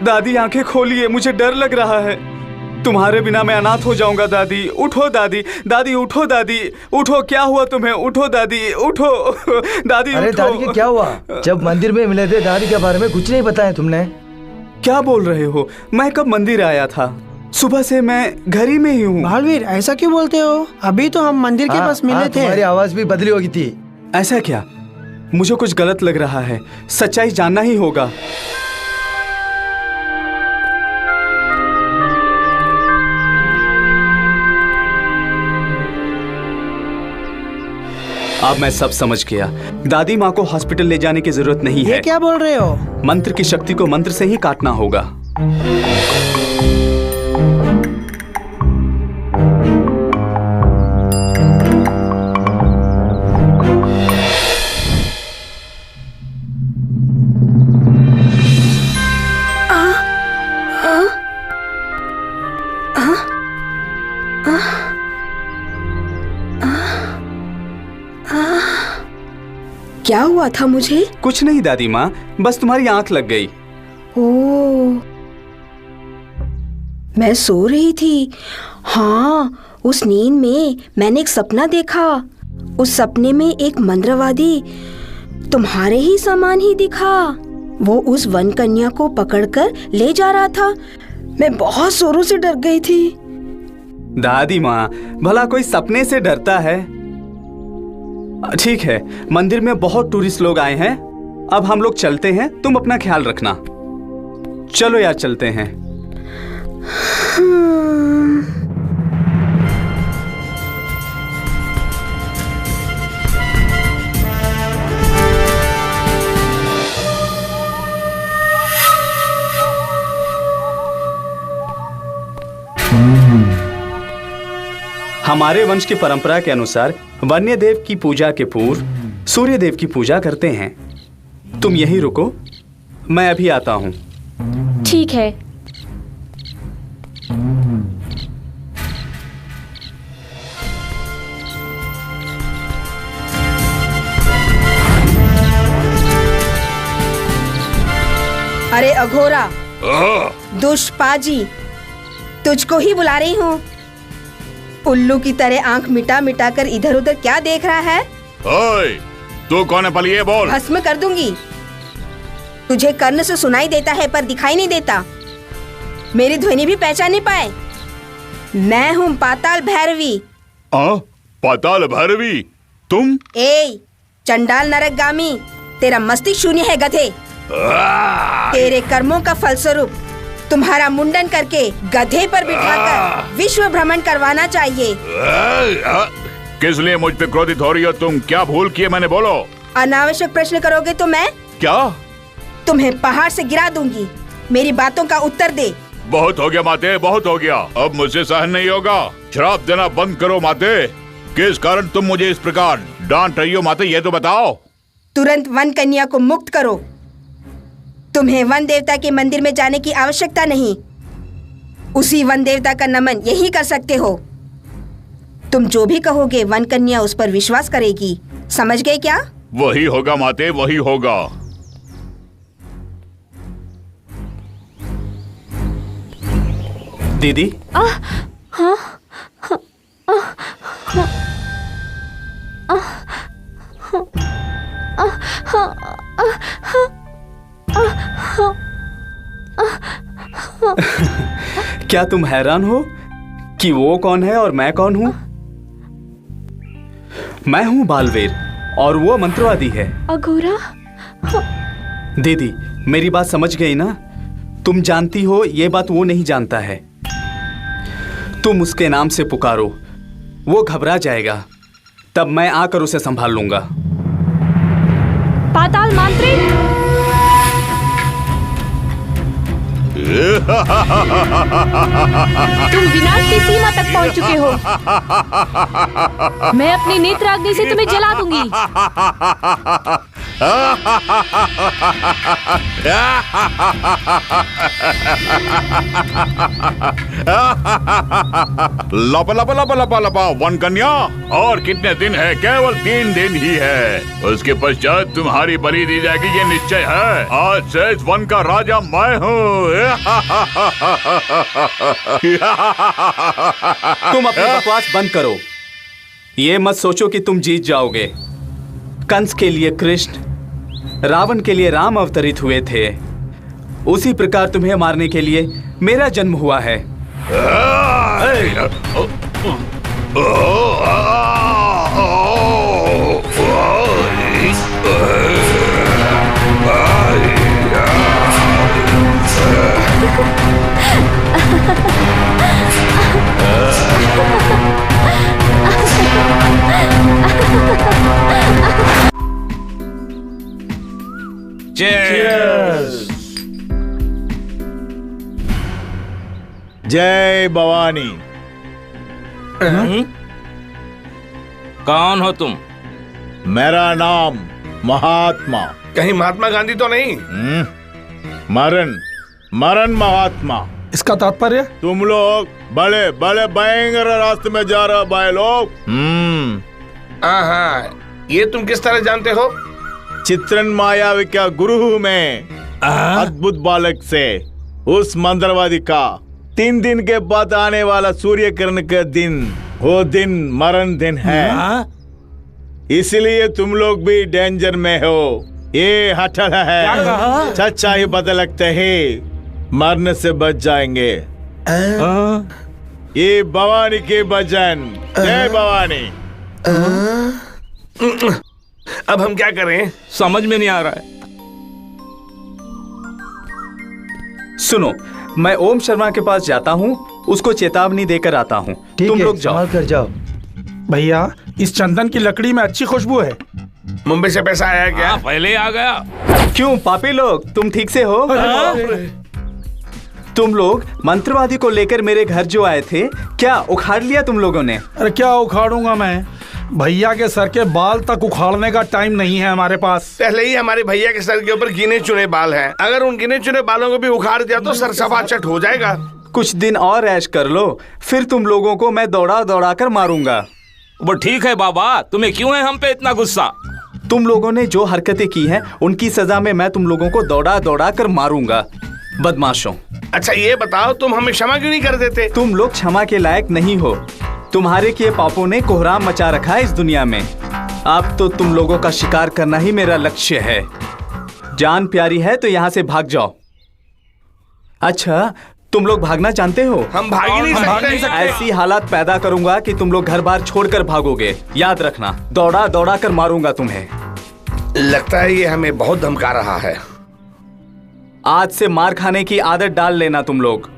Q: दादी आंखें खोलिए, मुझे डर लग रहा है। तुम्हारे बिना मैं अनाथ हो जाऊंगा। दादी उठो, दादी, दादी उठो, दादी उठो। क्या हुआ तुम्हें? उठो दादी, उठो दादी।
H: अरे
Q: उठो।
H: दादी, क्या हुआ? जब मंदिर में मिले थे दादी के बारे में कुछ नहीं बताया तुमने।
Q: क्या बोल रहे हो? मैं कब मंदिर आया था? सुबह से मैं घर ही में ही हूँ।
G: बालवीर, ऐसा क्यों बोलते हो? अभी तो हम मंदिर के पास मिले थे।
H: तुम्हारी आवाज भी बदली होगी थी।
Q: ऐसा क्या? मुझे कुछ गलत लग रहा है। सच्चाई जानना ही होगा। अब मैं सब समझ गया। दादी माँ को हॉस्पिटल ले जाने की जरूरत नहीं है।
G: ये क्या बोल रहे हो?
Q: मंत्र की शक्ति को मंत्र से ही काटना होगा।
C: क्या हुआ था मुझे?
Q: कुछ नहीं दादी माँ, बस तुम्हारी आंख लग गई।
C: ओह, मैं सो रही थी। हाँ, उस नींद में मैंने एक सपना देखा। उस सपने में एक मंत्रवादी तुम्हारे ही समान ही दिखा। वो उस वन कन्या को पकड़कर ले जा रहा था। मैं बहुत जोरों से डर गई थी।
Q: दादी माँ, भला कोई सपने से डरता है? ठीक है, मंदिर में बहुत टूरिस्ट लोग आए हैं। अब हम लोग चलते हैं, तुम अपना ख्याल रखना। चलो यार, चलते हैं। हमारे वंश की परंपरा के अनुसार वन्य देव की पूजा के पूर्व सूर्य देव की पूजा करते हैं। तुम यहीं रुको, मैं अभी आता हूँ।
D: ठीक है।
C: अरे अघोरा, दुष्पाजी, तुझको ही बुला रही हूँ। उल्लू की तरह आंख मिटा मिटा कर इधर उधर क्या देख रहा है?
A: ओए, तू कौन है पलिए? बोल।
C: भस्म कर दूंगी। तुझे कर्ण से सुनाई देता है पर दिखाई नहीं देता। मेरी ध्वनि भी पहचान नहीं पाए। मैं हूँ पाताल भैरवी।
A: पाताल भैरवी? तुम?
C: ए चंडाल नरकगामी, तेरा मस्तिष्क शून्य है गधे। तेरे कर्मों का फलस्वरूप तुम्हारा मुंडन करके गधे पर बिठाकर विश्व भ्रमण करवाना चाहिए।
A: किस लिए मुझ पे क्रोधित हो रही हो तुम? क्या भूल किए मैंने? बोलो।
C: अनावश्यक प्रश्न करोगे तो मैं
A: क्या
C: तुम्हें पहाड़ से गिरा दूंगी। मेरी बातों का उत्तर दे।
A: बहुत हो गया माते, बहुत हो गया। अब मुझसे सहन नहीं होगा। श्राप देना बंद करो माते। किस कारण तुम मुझे इस प्रकार डांट रही हो माते, ये तो बताओ।
C: तुरंत वन कन्या को मुक्त करो। तुम्हें वन देवता के मंदिर में जाने की आवश्यकता नहीं, उसी वन देवता का नमन यही कर सकते हो। तुम जो भी कहोगे वन कन्या उस पर विश्वास करेगी, समझ गए क्या?
A: वही होगा माते, वही होगा।
Q: दीदी। क्या तुम हैरान हो कि वो कौन है और मैं कौन हूँ? मैं हूँ बालवीर और वो मंत्रवादी है
D: अघोरा।
Q: दीदी मेरी बात समझ गई ना? तुम जानती हो ये बात वो नहीं जानता है। तुम उसके नाम से पुकारो, वो घबरा जाएगा, तब मैं आकर उसे संभाल लूंगा।
D: पाताल मांत्रिक। तुम विनाश की सीमा तक पहुंच चुके हो। मैं अपनी नेत्राग्नि से तुम्हें जला दूंगी।
A: लपा लपा लपा लपा लपा वन कन्या, और कितने दिन है? केवल 3 दिन ही है। उसके पश्चात तुम्हारी बलि दी जाएगी, ये निश्चय है। आज से इस वन का राजा मैं हूँ।
Q: तुम अपनी बकवास बंद करो। ये मत सोचो कि तुम जीत जाओगे। कंस के लिए कृष्ण, रावण के लिए राम अवतरित हुए थे। उसी प्रकार तुम्हें मारने के लिए मेरा जन्म हुआ है।
N: जय भवानी।
K: कौन हो तुम?
N: मेरा नाम महात्मा।
I: कहीं महात्मा गांधी तो नहीं?
N: मरण महात्मा।
E: इसका तात्पर्य?
N: तुम लोग बड़े बड़े भयंकर रास्ते में जा रहे भाई लोग।
I: हाँ, ये तुम किस तरह जानते हो?
N: चित्रन मायावी का गुरु में अद्भुत बालक से उस मंत्रवादी का 3 दिन के बाद आने वाला सूर्य किरण का दिन, वो दिन मरण दिन है। इसलिए तुम लोग भी डेंजर में हो। ये हठल है, सच्चाई पता लगते ही मरने से बच जाएंगे। ये भवानी के भजन। जय भवानी।
I: अब हम क्या करें?
K: समझ में नहीं आ रहा है।
Q: सुनो, मैं ओम शर्मा के पास जाता हूँ, उसको चेतावनी देकर आता हूँ। तुम लोग जाओ।
H: कर जाओ।
E: भैया, इस चंदन की लकड़ी में अच्छी खुशबू है।
I: मुंबई से पैसा आया क्या?
K: पहले आ गया।
Q: क्यों पापी लोग, तुम ठीक से हो? तुम लोग मंत्रवादी को लेकर मेरे घर जो आए थे, क्या उखाड़ लिया तुम लोगों ने?
E: अरे क्या उखाड़ूंगा मैं? भैया के सर के बाल तक उखाड़ने का टाइम नहीं है हमारे पास।
I: पहले ही हमारे भैया के सर के ऊपर गिने चुने बाल हैं। अगर उन गिने चुने बालों को भी उखाड़ दिया तो सर सफाचट हो जाएगा।
Q: कुछ दिन और ऐश कर लो, फिर तुम लोगों को मैं दौड़ा दौड़ा कर मारूंगा।
K: वो ठीक है बाबा, तुम्हें क्यों है हम पे इतना गुस्सा?
Q: तुम लोगों ने जो हरकतें की हैं, उनकी सजा में मैं तुम लोगों को दौड़ा दौड़ा कर मारूंगा, बदमाशों।
I: अच्छा ये बताओ, तुम हमें क्षमा क्यों नहीं कर देते?
Q: तुम लोग क्षमा के लायक नहीं हो। तुम्हारे किए पापों ने कोहराम मचा रखा है इस दुनिया में। अब तो तुम लोगों का शिकार करना ही मेरा लक्ष्य है। जान प्यारी है तो यहाँ से भाग जाओ। अच्छा, तुम लोग भागना जानते हो?
I: हम भाग ही नहीं सकते।
Q: ऐसी हालात पैदा करूंगा कि तुम लोग घर बार छोड़कर भागोगे। याद रखना, दौड़ा दौड़ा कर मारूंगा तुम्हें।
I: लगता है ये हमें बहुत धमका रहा है।
Q: आज से मार खाने की आदत डाल लेना तुम लोग।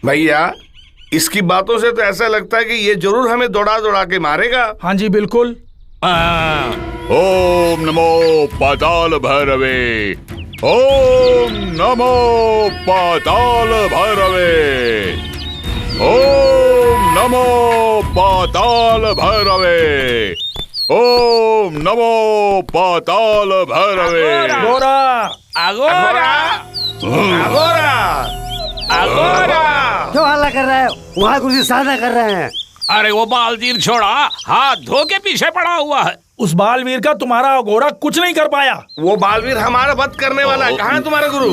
I: भैया, इसकी बातों से तो ऐसा लगता है कि ये जरूर हमें दौड़ा दौड़ा के मारेगा।
E: हाँ जी बिल्कुल।
A: ओम नमो पाताल भैरवे। ओम नमो पाताल भैरवे। ओम नमो पाताल भैरवे, ओम नमो पाताल भैरवे।
E: गोरा
I: अगोरा अगोरा अगोरा।
F: क्यों हल्ला कर रहे हो? वहाँ कुछ साधना कर रहे हैं।
K: अरे वो बालवीर छोड़ा, हाथ धो के पीछे पड़ा हुआ है।
E: उस बालवीर का तुम्हारा अघोरा कुछ नहीं कर पाया।
I: वो बालवीर हमारा वध करने वाला है। कहाँ है तुम्हारा गुरु?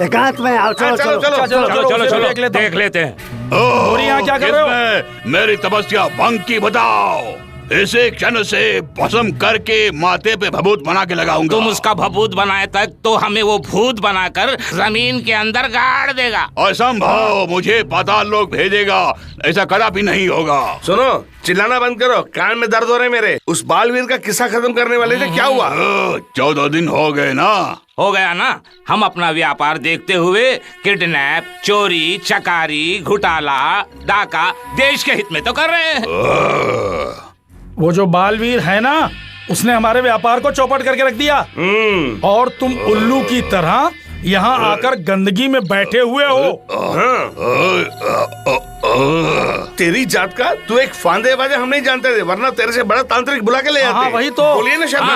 F: एकांत में आओ, चलो
I: चलो
F: चलो
K: चलो चलो देख लेते हैं।
E: और यहाँ क्या कर रहे हो?
A: मेरी तपस्या भंग की बताओ। इसे क्षण से भस्म करके माथे पे भभूत बना के लगाऊंगा।
K: तुम उसका भभूत बनाए तक तो हमें वो भूत बनाकर जमीन के अंदर गाड़ देगा।
A: असंभव, मुझे पाताल लोक भेजेगा, ऐसा कदापि नहीं होगा।
I: सुनो, चिल्लाना बंद करो, कान में दर्द हो रहे मेरे। उस बालवीर का किस्सा खत्म करने वाले थे, क्या हुआ?
A: 14 दिन हो गए ना।
K: हो गया ना। हम अपना व्यापार देखते हुए किडनैप, चोरी, चकारी, घोटाला, डाका देश के हित में तो कर रहे हैं।
E: वो जो बालवीर है ना, उसने हमारे व्यापार को चौपट करके रख दिया। और तुम उल्लू की तरह यहाँ आकर गंदगी में बैठे हुए हो।
I: तेरी जात का तू एक फांदेबाज, हम नहीं जानते थे, वरना तेरे से बड़ा तांत्रिक बुला के ले आते।
E: हाँ, वही तो।
I: बोलिए ना शब्द।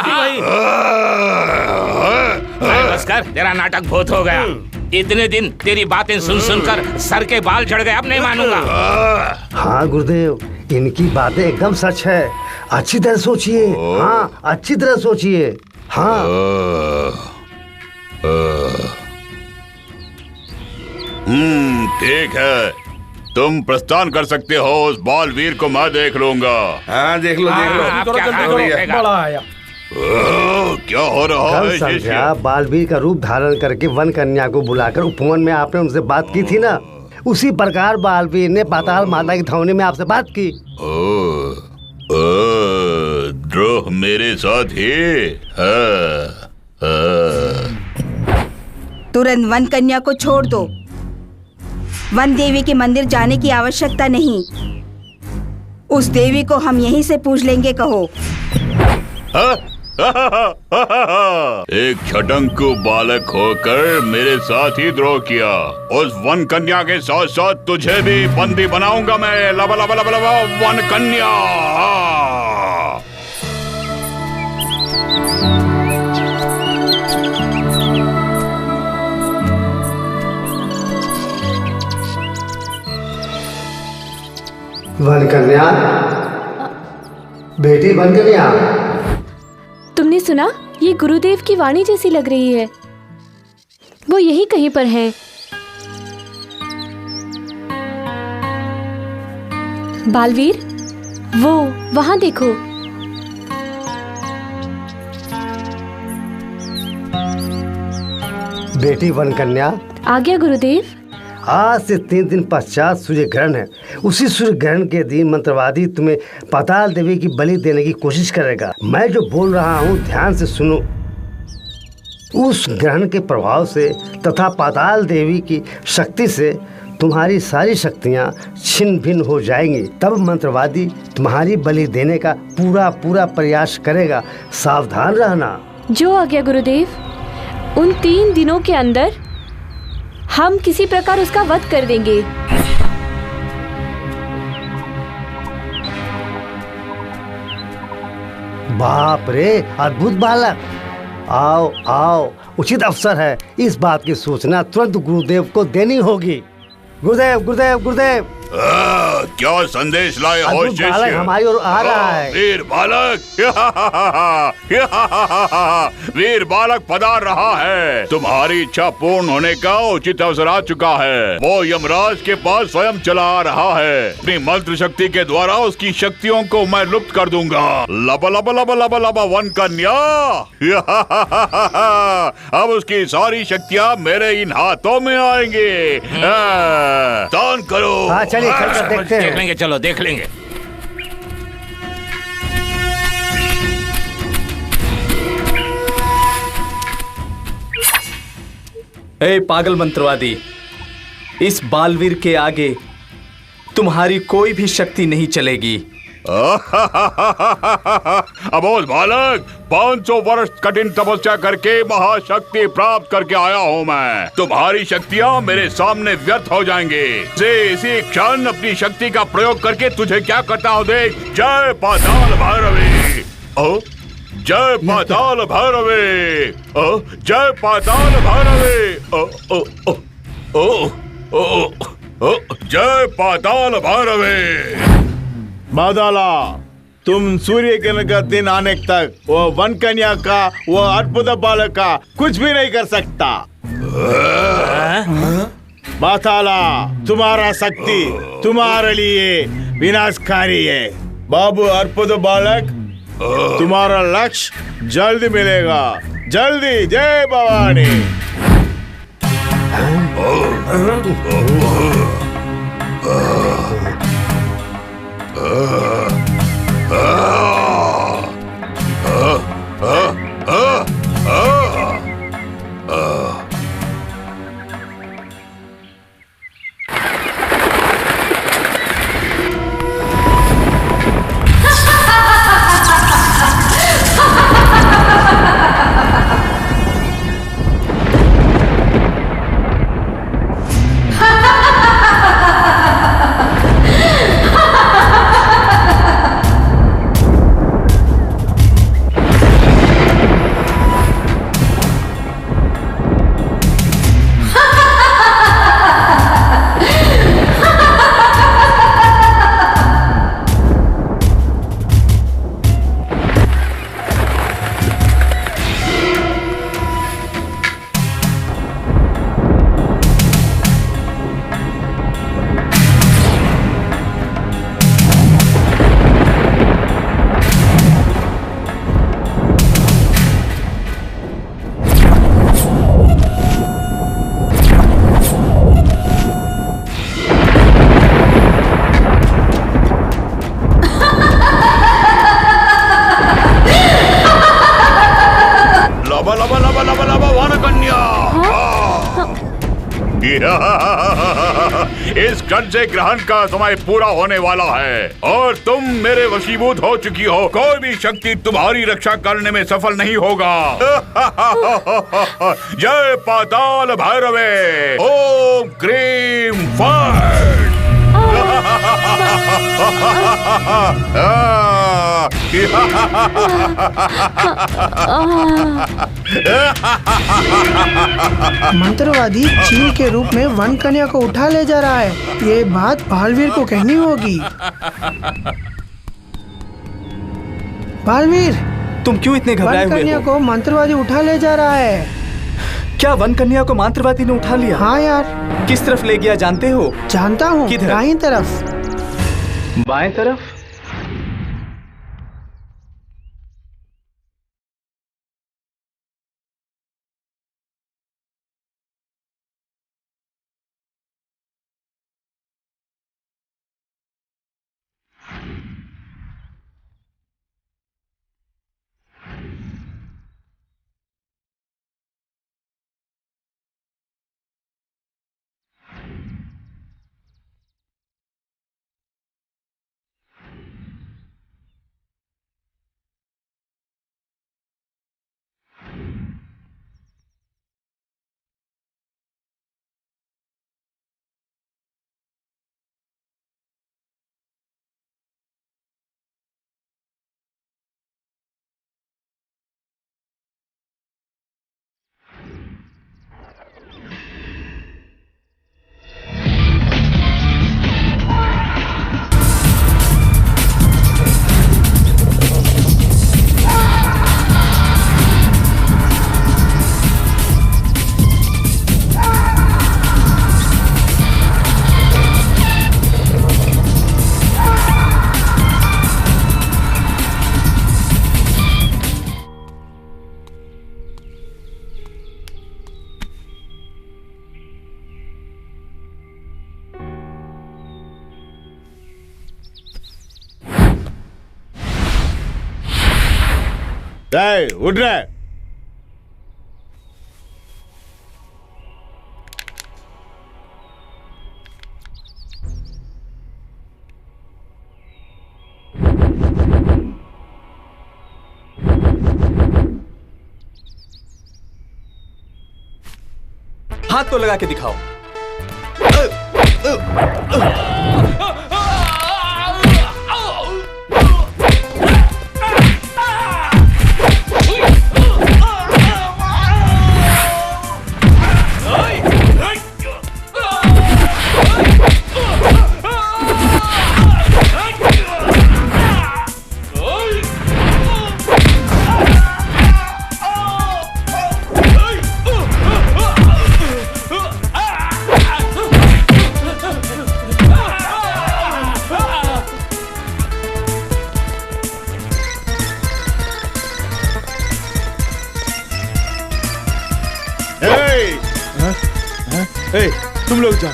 K: बस कर, तेरा नाटक बहुत हो गया। इतने दिन तेरी बातें सुन सुनकर सर के बाल झड़ गए, अब नहीं मानूंगा।
F: हाँ गुरुदेव, इनकी बातें एकदम सच है। अच्छी तरह सोचिए। हाँ, अच्छी तरह सोचिए। हाँ।
A: ठीक है, तुम प्रस्थान कर सकते हो। उस बालवीर को मैं देख लूंगा।
I: हाँ, देख लो देख लो।
E: बड़ा आया।
A: क्या हो रहा
F: कल
A: है?
F: संध्या बालवीर का रूप धारण करके वन कन्या को बुलाकर उपवन में आपने उनसे बात की थी ना, उसी प्रकार बालवीर ने पाताल माता की धौनी में आपसे बात की।
A: द्रोह मेरे साथ ही है।
C: तुरंत वन कन्या को छोड़ दो। वन देवी के मंदिर जाने की आवश्यकता नहीं। उस देवी को हम यहीं से पूछ लेंगे, कहो।
A: एक छटंकु बालक होकर मेरे साथ ही द्रोह किया। उस वन कन्या के साथ साथ तुझे भी बंदी बनाऊंगा मैं। लबा लबा लबा लबा वन कन्या।
F: वन कन्या, बेटी वन कन्या,
D: तुमने सुना? ये गुरुदेव की वाणी जैसी लग रही है। वो यही कहीं पर हैं। बालवीर, वो वहां देखो।
F: बेटी वन कन्या।
D: आ गया गुरुदेव।
F: आज से 3 दिन पश्चात सूर्य ग्रहण है। उसी सूर्य ग्रहण के दिन मंत्रवादी तुम्हें पाताल देवी की बलि देने की कोशिश करेगा। मैं जो बोल रहा हूँ ध्यान से सुनो। उस ग्रहण के प्रभाव से तथा पाताल देवी की शक्ति से तुम्हारी सारी शक्तियाँ छिन्न भिन्न हो जाएंगी। तब मंत्रवादी तुम्हारी बलि देने का पूरा प्रयास करेगा। सावधान रहना।
D: जो आ गया गुरुदेव। उन 3 दिनों के अंदर हम किसी प्रकार उसका वध कर देंगे।
F: बाप रे, अद्भुत बालक। आओ आओ, उचित अवसर है। इस बात की सूचना तुरंत गुरुदेव को देनी होगी। गुरुदेव गुरुदेव गुरुदेव।
A: क्या संदेश लाए हो
F: अद्भुत बालक
A: शिष्य?
F: हमारी ओर आ रहा है।
A: वीर बालक। वीर बालक पधार रहा है। तुम्हारी इच्छा पूर्ण होने का उचित अवसर आ चुका है। वो यमराज के पास स्वयं चला आ रहा है। अपनी मंत्र शक्ति के द्वारा उसकी शक्तियों को मैं लुप्त कर दूंगा। लबा लबा लबा लबा लबा वन कन्या। अब उसकी सारी शक्तियाँ मेरे इन हाथों में आएंगी। दान करो।
F: चलिए चलकर देखते हैं।
K: देख लेंगे, चलो देख लेंगे।
Q: ए पागल मंत्रवादी, इस बालवीर के आगे तुम्हारी कोई भी शक्ति नहीं चलेगी।
A: अबोध बालक, 500 वर्ष कठिन तपस्या करके महाशक्ति प्राप्त करके आया हूँ मैं। तुम्हारी शक्तियाँ मेरे सामने व्यर्थ हो जाएंगे। इसी क्षण अपनी शक्ति का प्रयोग करके तुझे क्या करता हूँ देख। जय पाताल भैरवी। जय पाताल भैरवी। जय पाताल भैरवी। जय पाताल भैरवी।
N: बादला, तुम सूर्य किरण का दिन आने तक वो वन कन्या का, वो अद्भुत बालक का कुछ भी नहीं कर सकता। बाथाला, तुम्हारा शक्ति तुम्हारे लिए विनाशकारी है। बाबू अद्भुत बालक, तुम्हारा लक्ष्य जल्द मिलेगा, जल्दी। जय भवानी।
A: इस क्षण से ग्रहण का समय पूरा होने वाला है और तुम मेरे वशीभूत हो चुकी हो। कोई भी शक्ति तुम्हारी रक्षा करने में सफल नहीं होगा। जय पाताल भैरवे। ओम क्रीम फट।
G: मंत्रवादी चील के रूप में वन कन्या को उठा ले जा रहा है। ये बात बालवीर को कहनी होगी। बालवीर,
Q: तुम क्यों इतने घबराए हुए हो?
G: वन कन्या को मंत्रवादी उठा ले जा रहा है।
Q: क्या वन कन्या को मंत्रवादी ने उठा लिया?
G: हाँ यार।
Q: किस तरफ ले गया जानते हो?
G: जानता हूँ।
Q: किधर?
G: दाईं तरफ।
Q: बाएं तरफ?
N: उठ रहे।
Q: हाथ तो लगा के दिखाओ।
N: तुम लोग जाओ।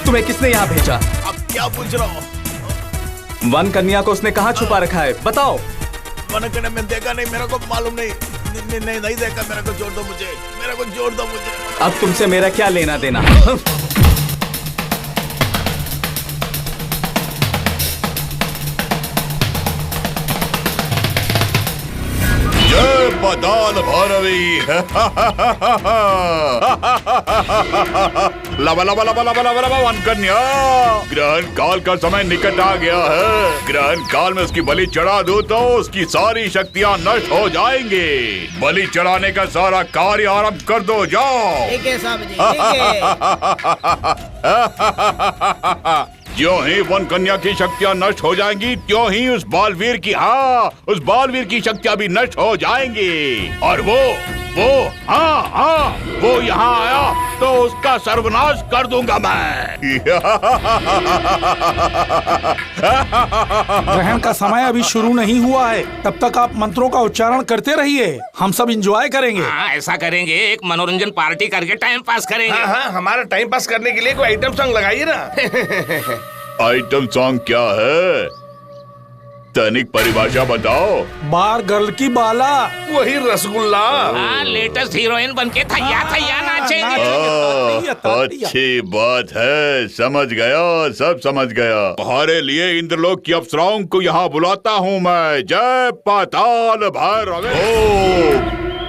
Q: तुम्हें किसने यहाँ भेजा?
N: अब क्या पूछ रहा हो?
Q: वन कन्या को उसने कहाँ छुपा रखा है, बताओ।
N: वन कन्या मैंने देखा नहीं, मेरे को मालूम नहीं। नहीं देखा, मेरे को जोड़ दो मुझे, मेरे को जोड़ दो मुझे।
Q: अब तुमसे मेरा क्या लेना देना?
A: जय पाताल भैरवी। लवा लवा लवा लवा लवा लवा वन कन्या, ग्रहण काल का समय निकट आ गया है। ग्रहण काल में उसकी बलि चढ़ा दो तो उसकी सारी शक्तियाँ नष्ट हो जाएंगी। बलि चढ़ाने का सारा कार्य आरंभ कर दो, जाओ।
M: ठीक है साहब जी, ठीक है।
A: ज्यों ही वन कन्या की शक्तियाँ नष्ट हो जाएंगी, त्यों ही उस बालवीर की उस बालवीर की शक्तियाँ भी नष्ट हो जाएंगी। और वो वो यहाँ आया तो उसका सर्वनाश कर दूंगा मैं।
E: ग्रहण का समय अभी शुरू नहीं हुआ है, तब तक आप मंत्रों का उच्चारण करते रहिए। हम सब एंजॉय करेंगे।
K: ऐसा करेंगे, एक मनोरंजन पार्टी करके टाइम पास करेंगे।
I: हाँ, हमारा टाइम पास करने के लिए कोई आइटम सॉन्ग लगाइए ना।
A: आइटम सॉन्ग क्या है? तनिक परिभाषा बताओ।
E: बार गर्ल की बाला,
I: वही रसगुल्ला।
K: लेटेस्ट हीरोइन बनके थैया थैया नाचेंगे।
A: अच्छी बात है, समझ गया, सब समझ गया। तुम्हारे लिए इंद्रलोक की अप्सराओं को यहाँ बुलाता हूँ मैं। जय पाताल भैरव। ओम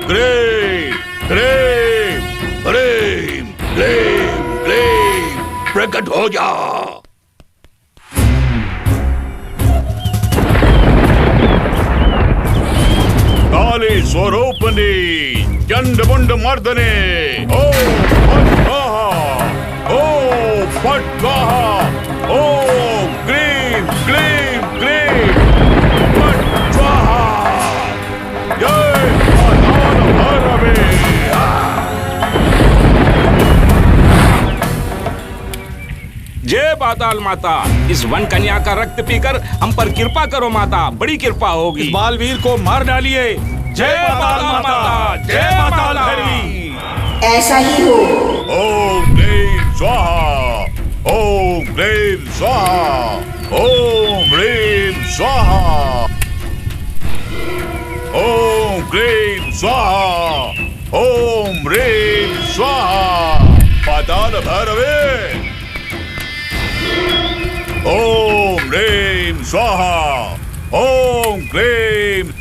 A: ग्रीम ग्रीम ग्रीम ग्रीम ग्रीम, प्रकट हो जा। काली स्वरूपनी चंड मुंड मर्दने, ओम फट स्वाहा, ओम फट स्वाहा, ओम ग्रीम ग्रीम ग्रीम फट स्वाहा। जय पाताल भैरवी।
K: जय पाताल माता, इस वन कन्या का रक्त पीकर हम पर कृपा करो माता, बड़ी कृपा होगी।
E: इस बालवीर को मार डालिए। जय पाताल माता, जय पाताल भैरवी।
C: ऐसा ही हो।
A: ओम ग्रीम स्वाहा, ओम ग्रीम स्वाहा, ओम ग्रीम स्वाहा, ओम ग्रीम स्वाहा, ओम ग्रीम स्वाहा। पाताल भैरवी। ओम ह्रीं स्वाहा, ओम क्लीं।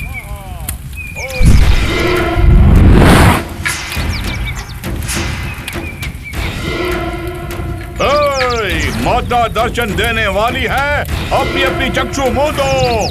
A: माता दर्शन देने वाली है, अपनी अपनी चक्षु मूंदो।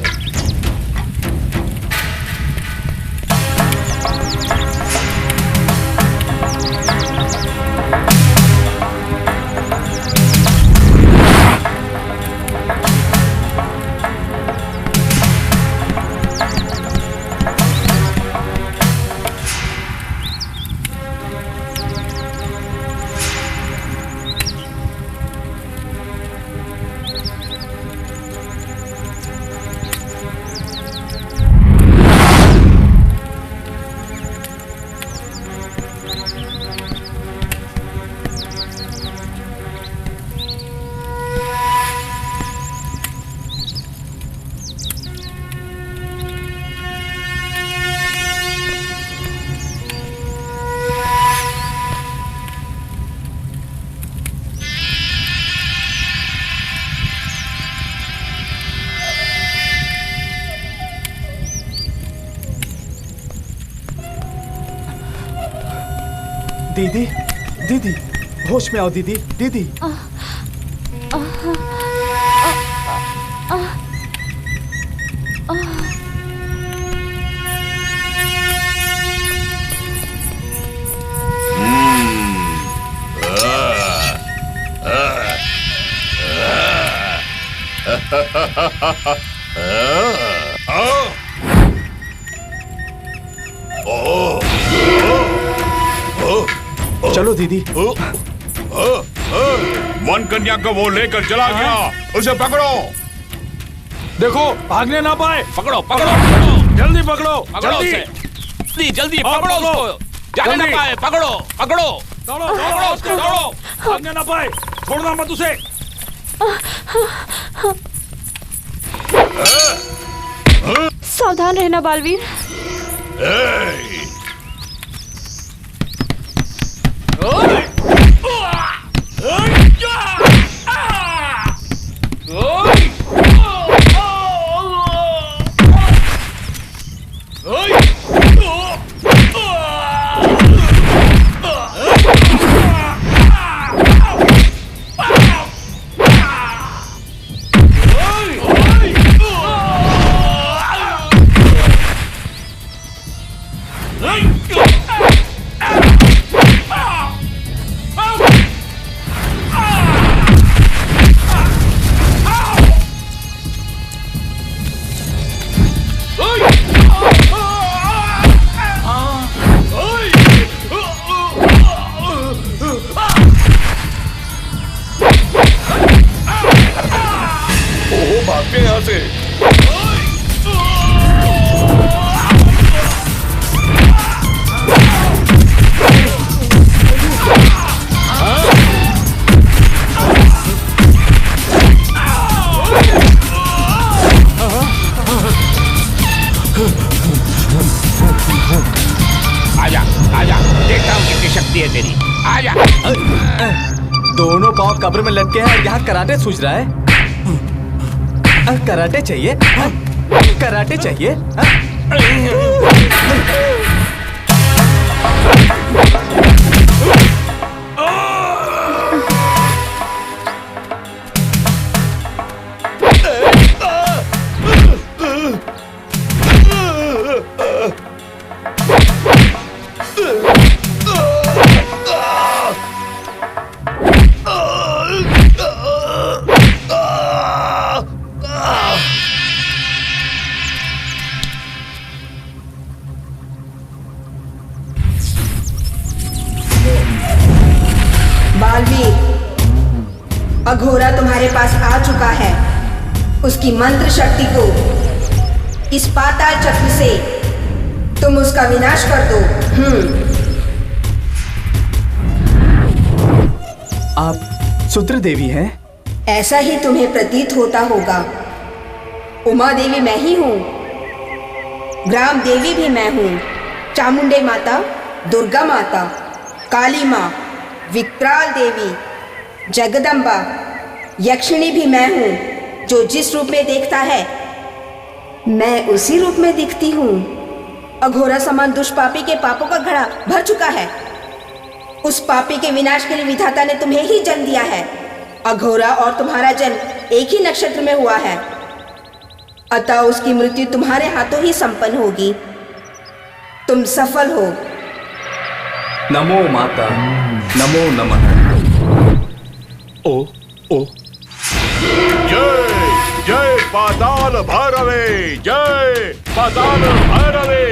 Q: दीदी दीदी होश में आओ दीदी दीदी। चलो दीदी।
A: वन कन्या को वो लेकर चला गया, उसे पकड़ो।
E: देखो भागने ना पाए।
K: पकड़ो पकड़ो
E: जल्दी पकड़ो
K: जल्दी जल्दी जल्दी पकड़ो उसको, जाने ना पाए। पकड़ो पकड़ो
E: दौड़ो दौड़ो उसको दौड़ो, भागने ना पाए, छोड़ना मत उसे।
D: सावधान रहना बालवीर।
Q: दोनों पांव कब्र में लटके हैं, यहाँ कराटे सूझ रहा है। कराटे चाहिए, कराटे चाहिए।
C: अघोरा तुम्हारे पास आ चुका है। उसकी मंत्र शक्ति को इस पाताल चक्र से तुम उसका विनाश कर दो।
Q: आप सूत्र देवी हैं?
C: ऐसा ही तुम्हें प्रतीत होता होगा। उमा देवी मैं ही हूँ, ग्राम देवी भी मैं हूँ, चामुंडे माता, दुर्गा माता, काली माँ, विकराल देवी, जगदम्बा, यक्षिणी भी मैं हूँ। जो जिस रूप में देखता है मैं उसी रूप में दिखती हूँ। अघोरा समान दुष्पापी के पापों का घड़ा भर चुका है। उस पापी के विनाश के लिए विधाता ने तुम्हें ही जन्म दिया है। अघोरा और तुम्हारा जन्म एक ही नक्षत्र में हुआ है, अतः उसकी मृत्यु तुम्हारे हाथों ही संपन्न होगी। तुम सफल हो।
Q: नमो माता, नमो नमः।
A: ओ जय जय पाताल भैरवे, जय पाताल भैरवे।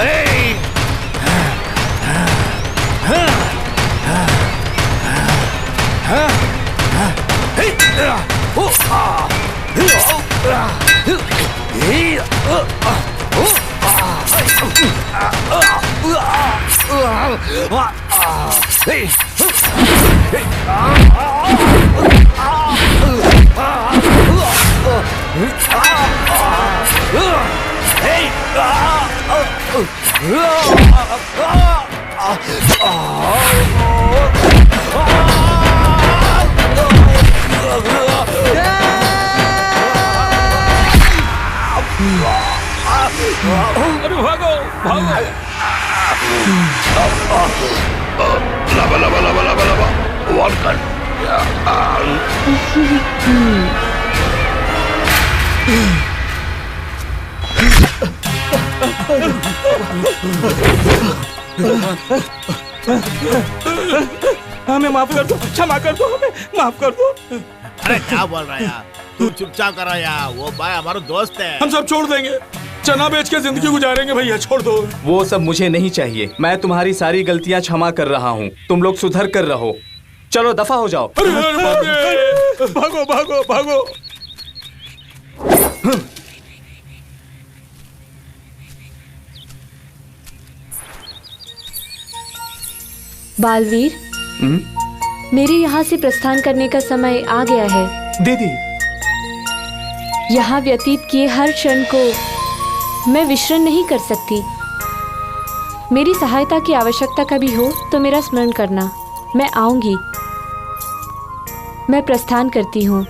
A: अरे भागो भागो। लबा लबा लबा लबा लबा वन कर।
R: हमें माफ कर दो, क्षमा कर दो, हमें माफ कर दो।
N: अरे क्या बोल रहा है यार, तू चुपचाप करो यार, वो भाई हमारा दोस्त है।
E: हम सब छोड़ देंगे, चना बेच के जिंदगी गुजारेंगे भैया, छोड़ दो।
Q: वो सब मुझे नहीं चाहिए, मैं तुम्हारी सारी गलतियां क्षमा कर रहा हूँ, तुम लोग सुधर कर रहो। चलो दफा हो जाओ।
E: भागो भागो भागो।
D: बालवीर, मेरे यहाँ से प्रस्थान करने का समय आ गया है।
Q: दीदी,
D: यहाँ व्यतीत किए हर क्षण को मैं विश्राम नहीं कर सकती। मेरी सहायता की आवश्यकता कभी हो तो मेरा स्मरण करना, मैं आऊंगी। मैं प्रस्थान करती हूँ।